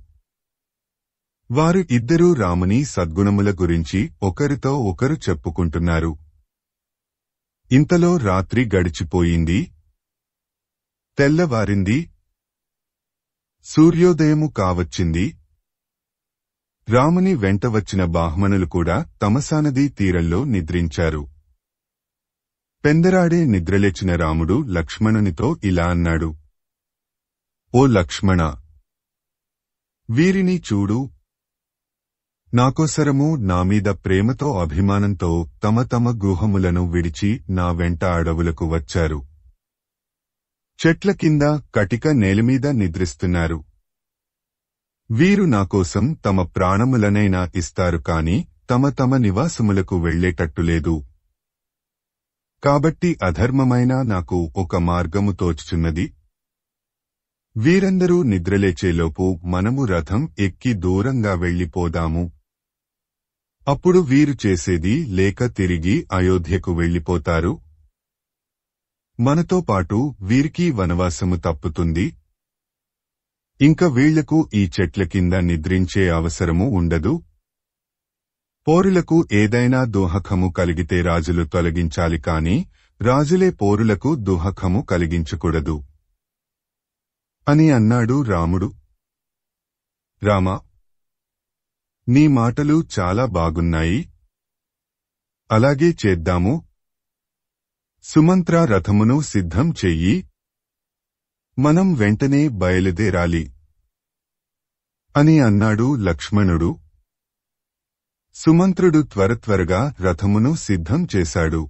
వారు ఇద్దరూ రాముని సద్గుణముల గురించి ఒకరితో ఒకరు చెప్పుకుంటున్నారు. ఇంతలో రాత్రి గడిచిపోయింది. తెల్లవారింది. సూర్యోదయము కావచ్చింది. రాముని వెంట వచ్చిన బ్రాహ్మణులు కూడా తమసానదీ తీరంలో నిద్రించారు. పెందరాడే నిద్రలేచిన రాముడు లక్ష్మణునితో ఇలా అన్నాడు. ఓ లక్ష్మణ, వీరిని చూడు. నాకోసరము నామీద ప్రేమతో అభిమానంతో తమ తమ గృహములను విడిచి నా వెంట అడవులకు వచ్చారు. చెట్ల కింద కటిక నేలమీద నిద్రిస్తున్నారు. వీరు నాకోసం తమ ప్రాణములనైనా ఇస్తారు కాని తమ తమ నివాసములకు వెళ్లేటట్టులేదు. కాబట్టి అధర్మమైన నాకు ఒక మార్గము తోచుచున్నది. వీరందరూ నిద్రలేచేలోపు మనము రథం ఎక్కి దూరంగా వెళ్లిపోదాము. అప్పుడు వీరు చేసేది లేక తిరిగి అయోధ్యకు వెళ్లిపోతారు. మనతో పాటు వీరికి వనవాసము తప్పుతుంది. ఇంక వీళ్లకు ఈ చెట్ల కింద నిద్రించే అవసరము ఉండదు. పోరులకు ఏదైనా దోహకము కలిగితే రాజులు తొలగించాలి కాని రాజులే పోరులకు దోహకము కలిగించకూడదు అని అన్నాడు రాముడు. రామా, నీ మాటలు చాలా బాగున్నాయి. అలాగే చేద్దాము. సుమంత్ర రథమును సిద్ధం చెయ్యి. మనం వెంటనే బయలుదేరాలి అని అన్నాడు లక్ష్మణుడు. సుమంత్రుడు త్వరత్వరగా రథమును సిద్ధం చేశాడు.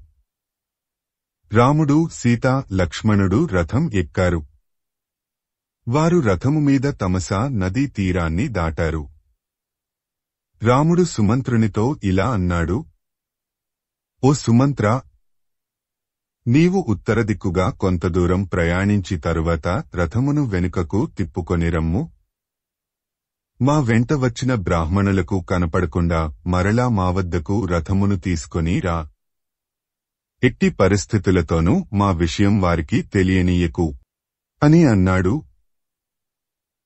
రాముడు, సీత, లక్ష్మణుడు రథం ఎక్కారు. వారు రథము మీద తమసా నదీ తీరాన్ని దాటారు. రాముడు సుమంత్రునితో ఇలా అన్నాడు. ఓ సుమంత్రా, నీవు ఉత్తర దిక్కుగా కొంత దూరం ప్రయాణించి తరువాత రథమును వెనుకకు తిప్పుకొనిరమ్ము. మా వెంట వచ్చిన బ్రాహ్మణులకు కనపడకుండా మరలా మా వద్దకు రథమును తీసుకొని రా. ఎట్టి పరిస్థితులతోనూ మా విషయం వారికి తెలియనీయకు అని అన్నాడు.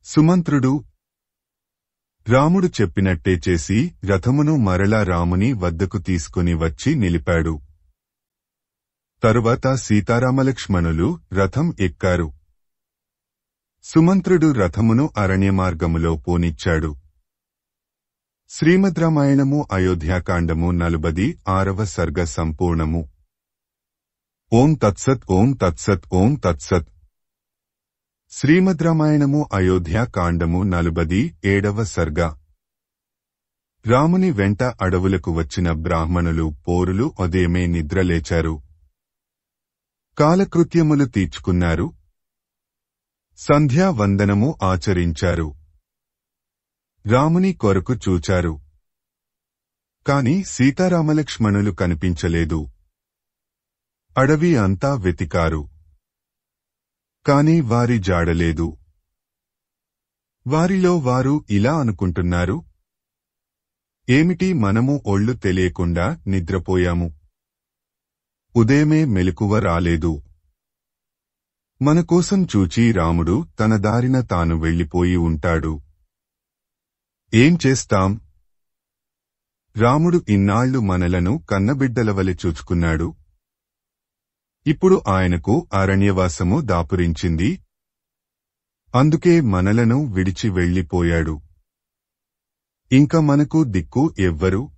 సుమంత్రుడు రాముడు చెప్పినట్టే చేసి రథమును మరలా రాముని వద్దకు తీసుకుని వచ్చి నిలిపాడు. తరువాత సీతారామలక్ష్మణులు రథం ఎక్కారు. సుమంత్రుడు రథమును అరణ్యమార్గములో పోనిచ్చాడు. శ్రీమద్ రామాయణము అయోధ్యాకాండము 46వ సర్గ సంపూర్ణము. ఓం తత్సత్ ఓం తత్సత్ ఓం తత్సత్. శ్రీమద్ రామాయణము అయోధ్యాకాండము 47వ సర్గ. రాముని వెంట అడవులకు వచ్చిన బ్రాహ్మణులు పోరులు ఉదయమే నిద్రలేచారు. కాలకృత్యములు తీర్చుకున్నారు. సంధ్యావందనము ఆచరించారు. రాముని కొరకు చూచారు. కాని సీతారామలక్ష్మణులు కనిపించలేదు. అడవి అంతా వెతికారు. కాని వారి జాడలేదు. వారిలో వారు ఇలా అనుకుంటున్నారు. ఏమిటి, మనము ఒళ్ళు తెలియకుండా నిద్రపోయాము. ఉదయమే మెలకువ రాలేదు. మనకోసం చూచి రాముడు తన దారిన తాను వెళ్లిపోయి ఉంటాడు. ఏం చేస్తాం? రాముడు ఇన్నాళ్లు మనలను కన్నబిడ్డలవలె చూచుకున్నాడు. ఇప్పుడు ఆయనకు అరణ్యవాసము దాపురించింది. అందుకే మనలను విడిచి వెళ్లిపోయాడు. ఇంక మనకు దిక్కు ఎవ్వరు?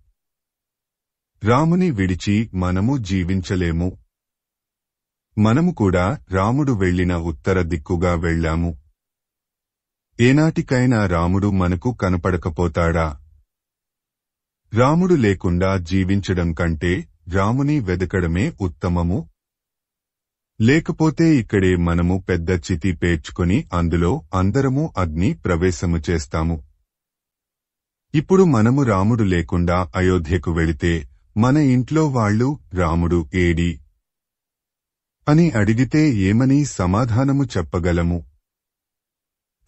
రాముని విడిచి మనము జీవించలేము. మనము కూడా రాముడు వెళ్లిన ఉత్తర దిక్కుగా వెళ్లాము. ఏనాటికైనా రాముడు మనకు కనపడకపోతాడా? రాముడు లేకుండా జీవించడం కంటే రాముని వెదకడమే ఉత్తమము. లేకపోతే ఇక్కడే మనము పెద్ద చితి పేర్చుకొని అందులో అందరము అగ్ని ప్రవేశము చేస్తాము. ఇప్పుడు మనము రాముడు లేకుండా అయోధ్యకు వెళితే మన ఇంట్లో వాళ్ళు రాముడు ఏడి అని అడిగితే ఏమని సమాధానము చెప్పగలము?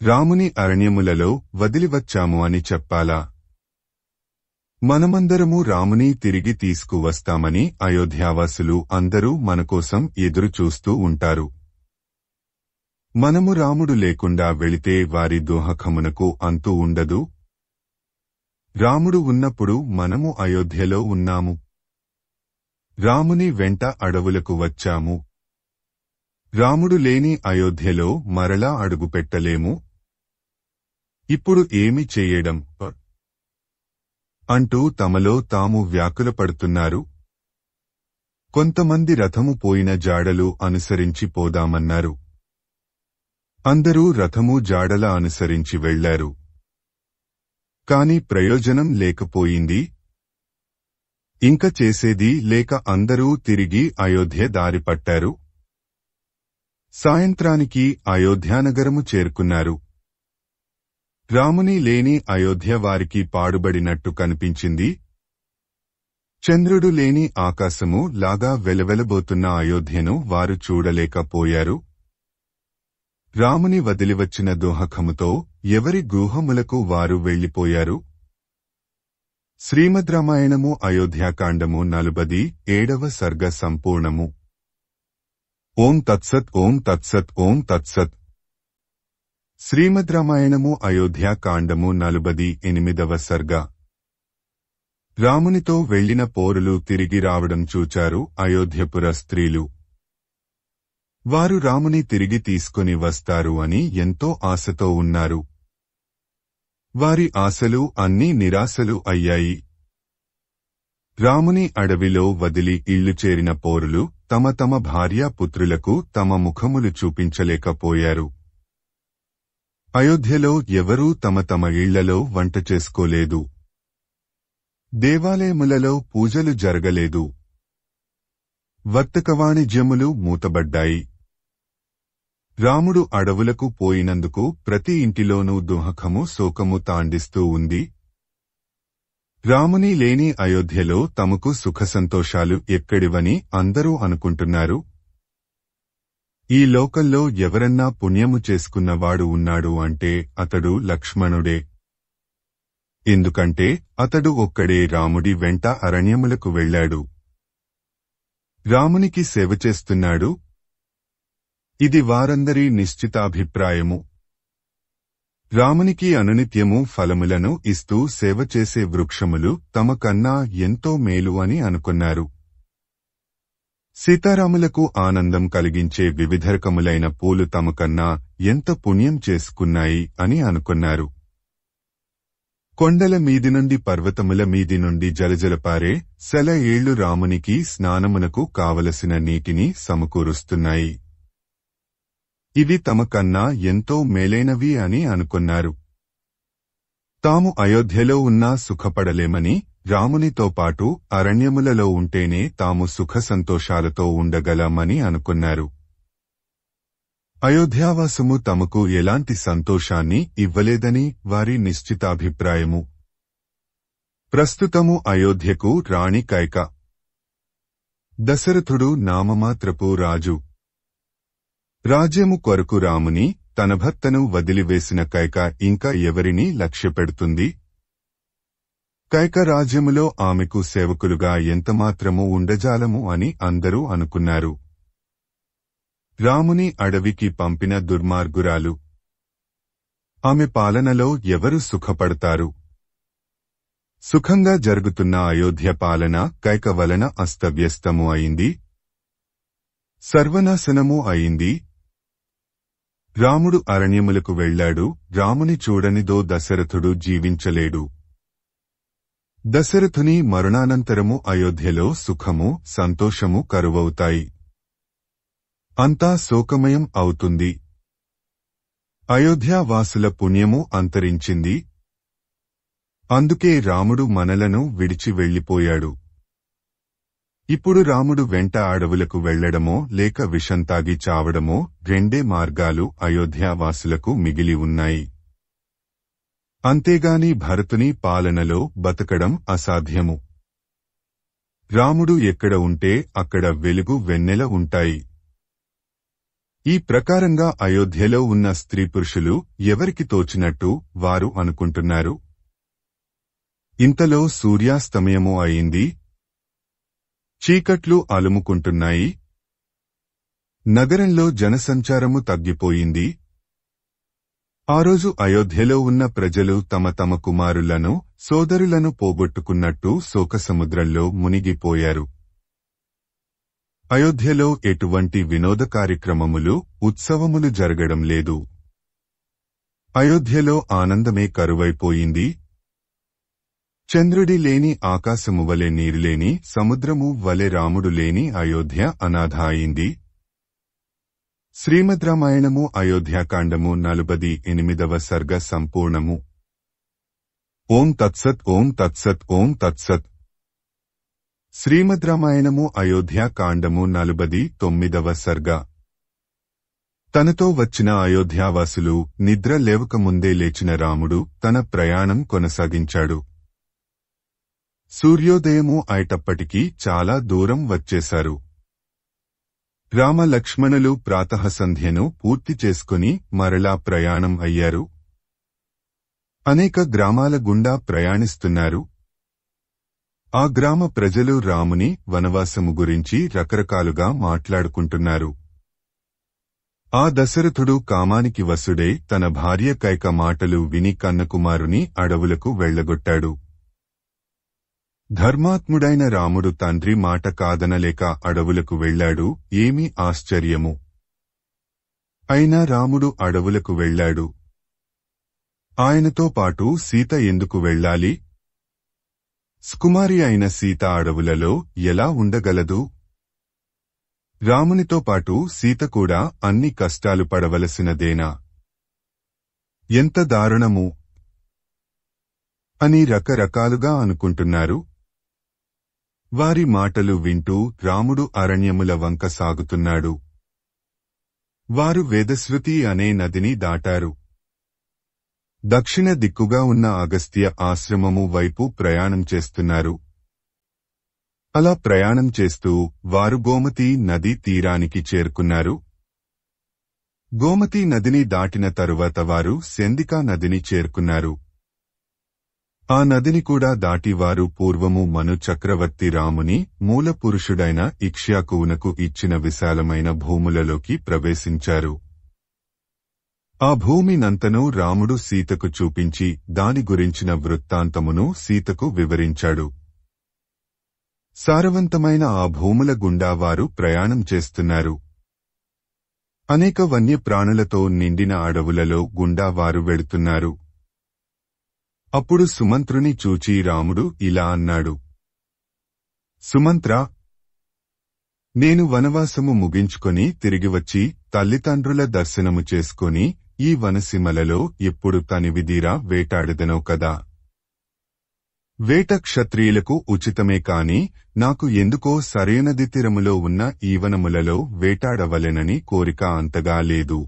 రాముని అరణ్యములలో వదిలివచ్చాము అని చెప్పాలా? మనమందరము రాముని తిరిగి తీసుకువస్తామని అయోధ్యావాసులు అందరూ మనకోసం ఎదురుచూస్తూ ఉంటారు. మనము రాముడు లేకుండా వెళితే వారి దోహకమునకు అంతు ఉండదు. రాముడు ఉన్నప్పుడు మనము అయోధ్యలో ఉన్నాము. రాముని వెంట అడవులకు వచ్చాము. రాముడు లేని అయోధ్యలో మరలా అడుగుపెట్టలేము. ఇప్పుడు ఏమి చేయడం అంటూ తమలో తాము వ్యాకులపడుతున్నారు. కొంతమంది రథము పోయిన జాడలు అనుసరించి పోదామన్నారు. అందరూ రథము జాడల అనుసరించి వెళ్లారు. కాని ప్రయోజనం లేకపోయింది. ఇంక చేసేది లేక అందరూ తిరిగి అయోధ్య దారి పట్టారు. సాయంత్రానికి అయోధ్యానగరము చేరుకున్నారు. రాముని లేని అయోధ్య వారికి పాడుబడినట్టు కనిపించింది. చంద్రుడు లేని ఆకాశము లాగా వెలవెలబోతున్న అయోధ్యను వారు చూడలేకపోయారు. రాముని వదిలివచ్చిన దోహకముతో ఎవరి గృహములకు వారు వెళ్లిపోయారు. శ్రీమద్ రామాయణము అయోధ్యాకాండము 47వ సర్గ సంపూర్ణము. ఓం తత్సత్ ఓం తత్సత్ ఓం తత్సత్. శ్రీమద్ రామాయణము అయోధ్యాకాండము 48వ సర్గ. రామునితో వెళ్లిన పోరులు తిరిగి రావడం చూచారు అయోధ్యపుర స్త్రీలు. వారు రాముని తిరిగి తీసుకుని వస్తారు అని ఎంతో ఆశతో ఉన్నారు. వారి ఆశలు అన్నీ నిరాశలు అయ్యాయి. రాముని అడవిలో వదిలి ఇళ్లు చేరిన పోరులు తమ తమ భార్యాపుత్రులకు తమ ముఖములు చూపించలేకపోయారు. అయోధ్యలో ఎవరూ తమ తమ ఇళ్లలో వంట చేసుకోలేదు. దేవాలయములలో పూజలు జరగలేదు. వర్తక వాణిజ్యములు మూతబడ్డాయి. రాముడు అడవులకు పోయినందుకు ప్రతి ఇంటిలోనూ దుఃఖము శోకము తాండిస్తూ ఉంది. రాముని లేని అయోధ్యలో తమకు సుఖసంతోషాలు ఎక్కడివని అందరూ అనుకుంటున్నారు. ఈ లోకంలో ఎవరన్నా పుణ్యము చేసుకున్నవాడు ఉన్నాడు అంటే అతడు లక్ష్మణుడే. ఎందుకంటే అతడు ఒక్కడే రాముడి వెంట అరణ్యములకు వెళ్లాడు. రామునికి సేవ చేస్తున్నాడు. ఇది వారందరి నిశ్చితాభిప్రాయము. రామునికి అనునిత్యము ఫలములను ఇస్తూ సేవ చేసే వృక్షములు తమ కన్నా ఎంతో మేలు అని అనుకున్నారు. సీతారాములకు ఆనందం కలిగించే వివిధ రకములైన పూలు తమ కన్నా ఎంత పుణ్యం చేసుకున్నాయి అని అనుకున్నారు. కొండల మీది నుండి పర్వతముల మీది నుండి జలజలపారే సెల ఏళ్లు రామునికి స్నానమునకు కావలసిన నీటిని సమకూరుస్తున్నాయి. ఇవి తమ కన్నా ఎంతో మేలైనవి అని అనుకున్నారు. తాము అయోధ్యలో ఉన్నా సుఖపడలేమని, రామునితో పాటు అరణ్యములలో ఉంటేనే తాము సుఖ సంతోషాలతో ఉండగలమని అనుకున్నారు. అయోధ్యావాసము తమకు ఎలాంటి సంతోషాన్ని ఇవ్వలేదని వారి నిశ్చితాభిప్రాయము. ప్రస్తుతము అయోధ్యకు రాణి కైక. దశరథుడు నామమాత్రపు రాజు. రాజ్యము కొరకు రాముని, తన భర్తను వదిలివేసిన కైక ఇంకా ఎవరిని లక్ష్యపెడుతుంది? కైక రాజ్యములో ఆమెకు సేవకులుగా ఎంతమాత్రము ఉండజాలము అని అందరూ అనుకున్నారు. రాముని అడవికి పంపిన దుర్మార్గురాలు. ఆమె పాలనలో ఎవరు సుఖపడతారు? సుఖంగా జరుగుతున్న అయోధ్య పాలన కైక వలన అస్తవ్యస్తము అయింది. సర్వనాశనము అయింది. రాముడు అరణ్యములకు వెళ్లాడు. రాముని చూడనిదో దశరథుడు జీవించలేడు. దశరథుని మరణానంతరము అయోధ్యలో సుఖము, సంతోషము కరువవుతాయి. అంతా శోకమయం అవుతుంది. అయోధ్యావాసుల పుణ్యము అంతరించింది. అందుకే రాముడు మనలను విడిచి వెళ్లిపోయాడు. ఇప్పుడు రాముడు వెంట అడవులకు వెళ్లడమో లేక విషం తాగి చావడమో రెండే మార్గాలు అయోధ్యావాసులకు మిగిలి ఉన్నాయి. అంతేగాని భరతుని పాలనలో బతకడం అసాధ్యము. రాముడు ఎక్కడ ఉంటే అక్కడ వెలుగు వెన్నెల ఉంటాయి. ఈ ప్రకారంగా అయోధ్యలో ఉన్న స్త్రీ పురుషులు ఎవరికి తోచినట్టు వారు అనుకుంటున్నారు. ఇంతలో సూర్యాస్తమయము అయింది. చీకట్లు అలుముకుంటున్నాయి. నగరంలో జనసంచారము తగ్గిపోయింది. ఆ రోజు అయోధ్యలో ఉన్న ప్రజలు తమ తమ కుమారులను, సోదరులను పోగొట్టుకున్నట్టు శోకసముద్రంలో మునిగిపోయారు. అయోధ్యలో ఎటువంటి వినోద కార్యక్రమములు, ఉత్సవములు జరగడం లేదు. అయోధ్యలో ఆనందమే కరువైపోయింది. చంద్రుడి లేని ఆకాశము వలె నీరులేని సముద్రము వలె రాముడు లేని అయోధ్య అనాథ అయింది. శ్రీమద్ రామాయణము అయోధ్యాకాండము 48వ సర్గ సంపూర్ణము. ఓం తత్సత్ ఓం తత్సత్ ఓం తత్సత్. శ్రీమద్ రామాయణము అయోధ్యాకాండము 49వ సర్గ. తనతో వచ్చిన అయోధ్యావాసులు నిద్ర లేవకముందే లేచిన రాముడు తన ప్రయాణం కొనసాగించాడు. సూర్యోదయము అయ్యేటప్పటికీ చాలా దూరం వచ్చేశారు. రామ లక్ష్మణులు ప్రాతఃసంధ్యను పూర్తి చేసుకుని మరలా ప్రయాణం అయ్యారు. అనేక గ్రామాల గుండా ప్రయాణిస్తున్నారు. ఆ గ్రామ ప్రజలు రాముని వనవాసము గురించి రకరకాలుగా మాట్లాడుకుంటున్నారు. ఆ దశరథుడు కామానికి వసుడై తన భార్య కైక మాటలు విని కన్నకుమారుని అడవులకు వెళ్లగొట్టాడు. ధర్మాత్ముడైన రాముడు తండ్రి మాట కాదనలేక అడవులకు వెళ్లాడు. ఏమి ఆశ్చర్యము! అయినా రాముడు అడవులకు వెళ్లాడు. ఆయనతో పాటు సీత ఎందుకు వెళ్లాలి? సుకుమారి అయిన సీత అడవులలో ఎలా ఉండగలదు? రామునితో పాటు సీత కూడా అన్ని కష్టాలు పడవలసినదేనా? ఎంత దారుణము! అని రకరకాలుగా అనుకుంటున్నారు. వారి మాటలు వింటూ రాముడు అరణ్యముల వంక సాగుతున్నాడు. వారు వేదశ్రుతి అనే నదిని దాటారు. దక్షిణ దిక్కుగా ఉన్న అగస్త్య ఆశ్రమము వైపు ప్రయాణం చేస్తున్నారు. అలా ప్రయాణం చేస్తూ వారు గోమతీ నదీ తీరానికి చేరుకున్నారు. గోమతీ నదిని దాటిన తరువాత వారు సెందికా నదిని చేరుకున్నారు. ఆ నదిని కూడా దాటి వారు పూర్వము మను చక్రవర్తి రాముని మూల పురుషుడైన ఇక్ష్వాకువునకు ఇచ్చిన విశాలమైన భూములలోకి ప్రవేశించారు. ఆ భూమినంతనూ రాముడు సీతకు చూపించి దాని గురించిన వృత్తాంతమును సీతకు వివరించాడు. సారవంతమైన ఆ భూముల గుండా వారు ప్రయాణం చేస్తున్నారు. అనేక వన్యప్రాణులతో నిండిన అడవులలో గుండా వారు వెడుతున్నారు. అప్పుడు సుమంత్రుని చూచి రాముడు ఇలా అన్నాడు. సుమంత్రా, నేను వనవాసము ముగించుకొని తిరిగివచ్చి తల్లిదండ్రుల దర్శనము చేసుకొని ఈ వనసీమలలో ఎప్పుడు తనివిదీరా వేటాడదనో కదా. వేట క్షత్రియులకు ఉచితమే కాని నాకు ఎందుకో సరైనది తీరములో ఉన్న ఈ వనములలో వేటాడవలెనని కోరిక అంతగా లేదు.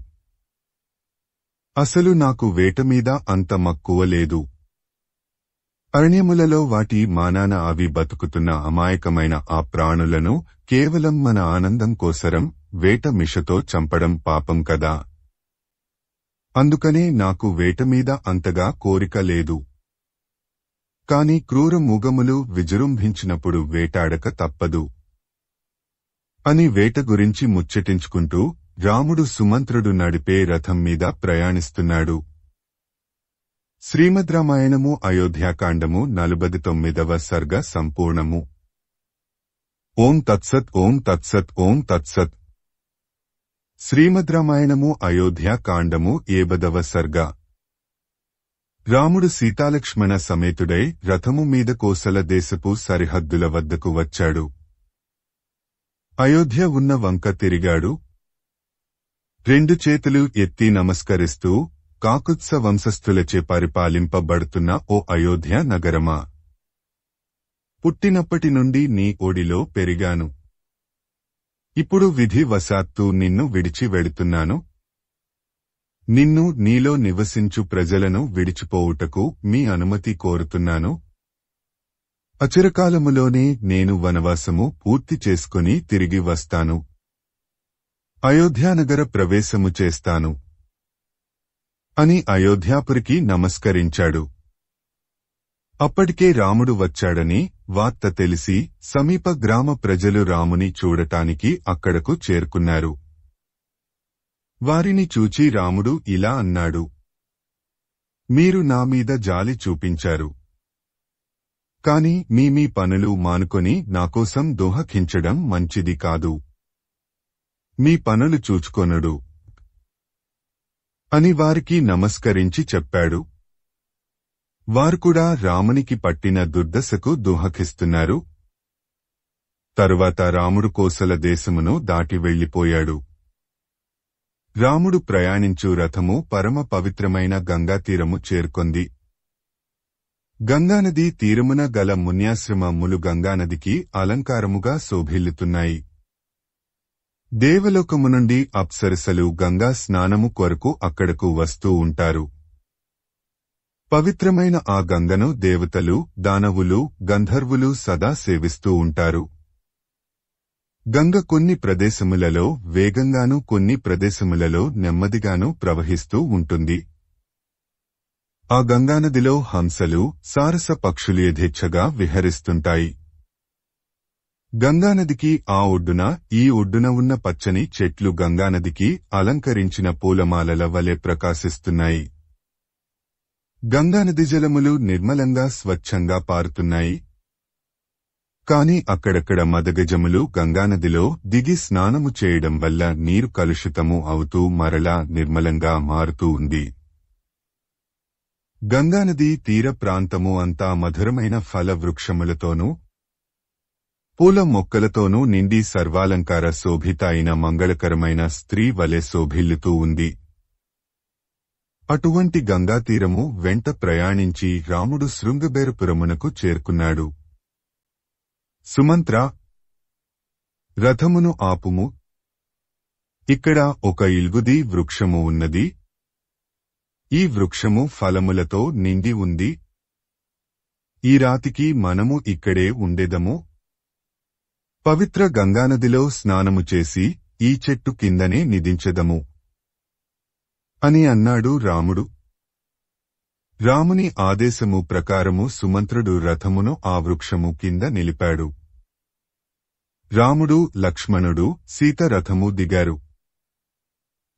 అసలు నాకు వేటమీద అంత మక్కువ లేదు. అరణ్యములలో వాటి మానాన అవి బతుకుతున్న అమాయకమైన ఆ ప్రాణులను కేవలం మన ఆనందం కోసరం వేట మిషతో చంపడం పాపం కదా. అందుకనే నాకు వేటమీద అంతగా కోరిక లేదు. కాని క్రూర మూగములు విజృంభించినప్పుడు వేటాడక తప్పదు అని వేట గురించి ముచ్చటించుకుంటూ రాముడు సుమంత్రుడు నడిపే రథం మీద ప్రయాణిస్తున్నాడు. శ్రీమద్ రామాయణము అయోధ్యాకాండము 49వ సర్గ సంపూర్ణము. ఓం తత్సత్ ఓం తత్సత్ ఓం తత్సత్. శ్రీమద్ రామాయణము అయోధ్యాకాండము 7వ సర్గ. రాముడు సీతాలక్ష్మణ సమేతుడై రథము మీద కోసల దేశపు సరిహద్దుల వద్దకు వచ్చాడు. అయోధ్య ఉన్న వంక తిరిగాడు. రెండు చేతులు ఎత్తి నమస్కరిస్తూ, కాకుత్స వంశస్థులచే పరిపాలింపబడుతున్న ఓ అయోధ్య నగరమా, పుట్టినప్పటి నుండి నీ ఒడిలో పెరిగాను. ఇప్పుడు విధివశాత్తు నిన్ను విడిచి వెడుతున్నాను. నిన్ను నీలో నివసించు ప్రజలను విడిచిపోవుటకు మీ అనుమతి కోరుతున్నాను. అచిరకాలములోనే నేను వనవాసము పూర్తి చేసుకుని తిరిగి వస్తాను. అయోధ్యానగర ప్రవేశము చేస్తాను అని అయోధ్యాపురికి నమస్కరించాడు. అప్పటికే రాముడు వచ్చాడని వార్త తెలిసి సమీప గ్రామ ప్రజలు రాముని చూడటానికి అక్కడకు చేరుకున్నారు. వారిని చూచి రాముడు ఇలా అన్నాడు. మీరు నా మీద జాలి చూపించారు. కాని మీ పనులు మానుకొని నాకోసం దోహకించడం మంచిది కాదు. మీ పనులు చూచుకొనుడు అని వారికి నమస్కరించి చెప్పాడు. వారు కూడా రామునికి పట్టిన దుర్దశకు దోహకిస్తున్నారు. తరువాత రాముడు కోసల దేశమును దాటి వెళ్లిపోయాడు. రాముడు ప్రయాణించు రథము పరమ పవిత్రమైన గంగాతీరము చేరుకొంది. గంగానదీ తీరమున గల మున్యాశ్రమములు గంగానదికి అలంకారముగా శోభిల్లుతున్నాయి. దేవలోకము నుండి అప్సరసలు గంగా స్నానము కొరకు అక్కడకు వస్తూ ఉంటారు. పవిత్రమైన ఆ గంగను దేవతలు, దానవులు, గంధర్వులు సదా సేవిస్తూ ఉంటారు. గంగ కొన్ని ప్రదేశములలో వేగంగానూ కొన్ని ప్రదేశములలో నెమ్మదిగానూ ప్రవహిస్తూ ఉంటుంది. ఆ గంగానదిలో హంసలు, సారస పక్షులు యథేచ్ఛగా విహరిస్తుంటాయి. గంగానదికి ఆ ఒడ్డున ఈ ఒడ్డున ఉన్న పచ్చని చెట్లు గంగానదికి అలంకరించిన పూలమాలల వలె ప్రకాశిస్తున్నాయి. గంగానది జలములు నిర్మలంగా స్వచ్ఛంగా పారుతున్నాయి. కాని అక్కడక్కడ మదగజములు గంగానదిలో దిగి స్నానము చేయడం వల్ల నీరు కలుషితము అవుతూ మరలా నిర్మలంగా మారుతూ ఉంది. గంగానది తీర ప్రాంతము అంతా మధురమైన ఫల వృక్షములతోనూ పూల మొక్కలతోనూ నిండి సర్వాలంకార శోభిత అయిన మంగళకరమైన స్త్రీ వలె శోభిల్లుతూ ఉంది. అటువంటి గంగాతీరము వెంట ప్రయాణించి రాముడు శృంగబేరపురమునకు చేరుకున్నాడు. సుమంత్ర, రథమును ఆపుము. ఇక్కడ ఒక ఇల్గుది వృక్షము ఉన్నది. ఈ వృక్షము ఫలములతో నిండి ఉంది. ఈ రాతికి మనము ఇక్కడే ఉండెదము. పవిత్ర గంగానదిలో స్నానము చేసి ఈ చెట్టు కిందనే నిదించెదము అని అన్నాడు రాముడు. రాముని ఆదేశము ప్రకారము సుమంత్రుడు రథమును ఆ వృక్షము కింద నిలిపాడు. రాముడు, లక్ష్మణుడు, సీత రథము దిగారు.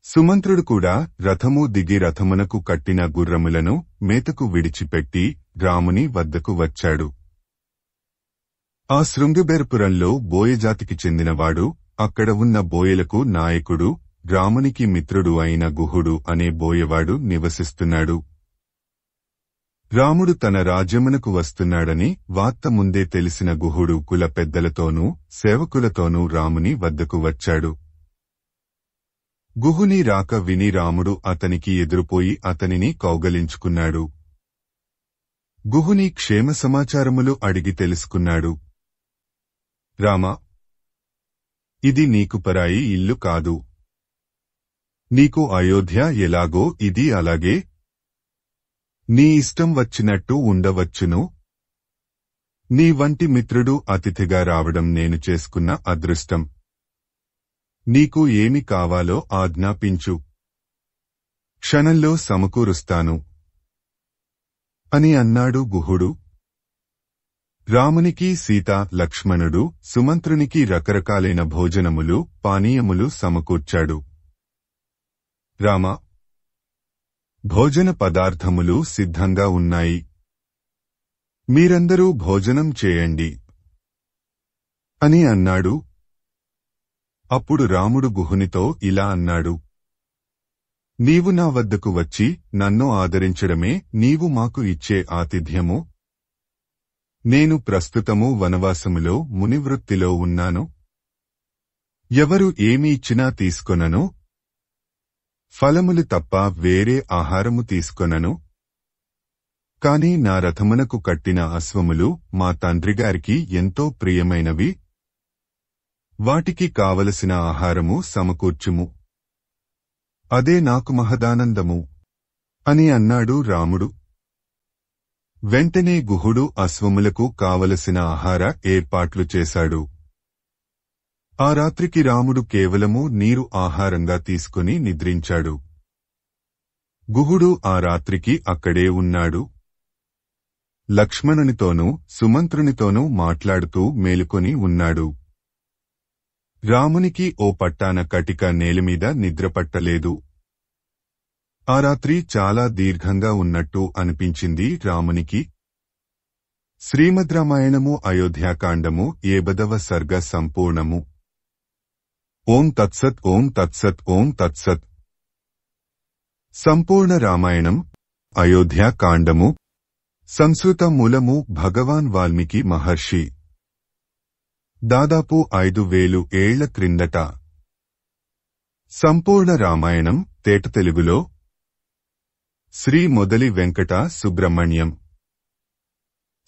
సుమంత్రుడు కూడా రథము దిగి రథమునకు కట్టిన గుర్రములను మేతకు విడిచిపెట్టి రాముని వద్దకు వచ్చాడు. ఆ శృంగబేరపురంలో బోయజాతికి చెందినవాడు, అక్కడ ఉన్న బోయలకు నాయకుడు, రామునికి మిత్రుడు అయిన గుహుడు అనే బోయవాడు నివసిస్తున్నాడు. రాముడు తన రాజ్యమునకు వస్తున్నాడని వార్త ముందే తెలిసిన గుహుడు కుల పెద్దలతోనూ సేవకులతోనూ రాముని వద్దకు వచ్చాడు. గుహుని రాక విని రాముడు అతనికి ఎదురుపోయి అతనిని కౌగలించుకున్నాడు. గుహుని క్షేమ సమాచారములు అడిగి తెలుసుకున్నాడు. రామా, ఇది నీకు పరాయి ఇల్లు కాదు. నీకు అయోధ్య ఎలాగో ఇది అలాగే. నీ ఇష్టం వచ్చినట్టు ఉండవచ్చును. నీ వంటి మిత్రుడు అతిథిగా రావడం నేను చేసుకున్న అదృష్టం. నీకు ఏమి కావాలో ఆజ్ఞాపించు. క్షణంలో సమకూరుస్తాను అని అన్నాడు గుహుడు. రామునికి సీత, లక్ష్మణుడు, సుమంత్రునికి రకరకాలైన భోజనములు, పానీయములు సమకూర్చాడు. రామా, భోజన పదార్థములు సిద్ధంగా ఉన్నాయి. మీరందరూ భోజనం చేయండి అని అన్నాడు. అప్పుడు రాముడు గుహునితో ఇలా అన్నాడు. నీవు నా వద్దకు వచ్చి నన్ను ఆదరించడమే నీవు మాకు ఇచ్చే ఆతిథ్యము. నేను ప్రస్తుతము వనవాసములో మునివృత్తిలో ఉన్నాను. ఎవరు ఏమి ఇచ్చినా తీసుకొనను. ఫలములు తప్ప వేరే ఆహారము తీసుకొనను. కాని నా రథమునకు కట్టిన అశ్వములు మా తండ్రిగారికి ఎంతో ప్రియమైనవి. వాటికి కావలసిన ఆహారము సమకూర్చుము. అదే నాకు మహదానందము అని అన్నాడు రాముడు. వెంటనే గుహుడు అశ్వములకు కావలసిన ఆహార ఏర్పాట్లు చేశాడు. ఆ రాత్రికి రాముడు కేవలము నీరు ఆహారంగా తీసుకుని నిద్రించాడు. గుహుడు ఆ రాత్రికి అక్కడే ఉన్నాడు. లక్ష్మణునితోనూ సుమంత్రునితోనూ మాట్లాడుతూ మేలుకొని ఉన్నాడు. రామునికి ఓ పట్టాన కటిక నేలమీద నిద్రపట్టలేదు. ఆ రాత్రి చాలా దీర్ఘంగా ఉన్నట్టు అనిపించింది రామునికి. శ్రీమద్ రామాయణము అయోధ్యాకాండము 8వ సర్గ సంపూర్ణము. ఓం తత్సత్. ఓం తత్సత్. ఓం తత్సత్. సంపూర్ణ రామాయణం అయోధ్యాకాండము. సంస్కృత మూలము భగవాన్ వాల్మీకి మహర్షి. దాదాపు 5000 ఏళ్ల క్రిందట. సంపూర్ణ రామాయణం తేట తెలుగులో Shri Modali Venkata Subrahmanyam.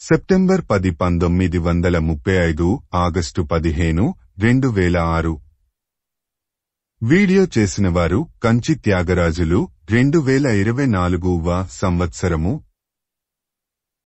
September 10 1935 August 15 2006 video చేసినవారు కంచి త్యాగరాజులు 2024వ సంవత్సరము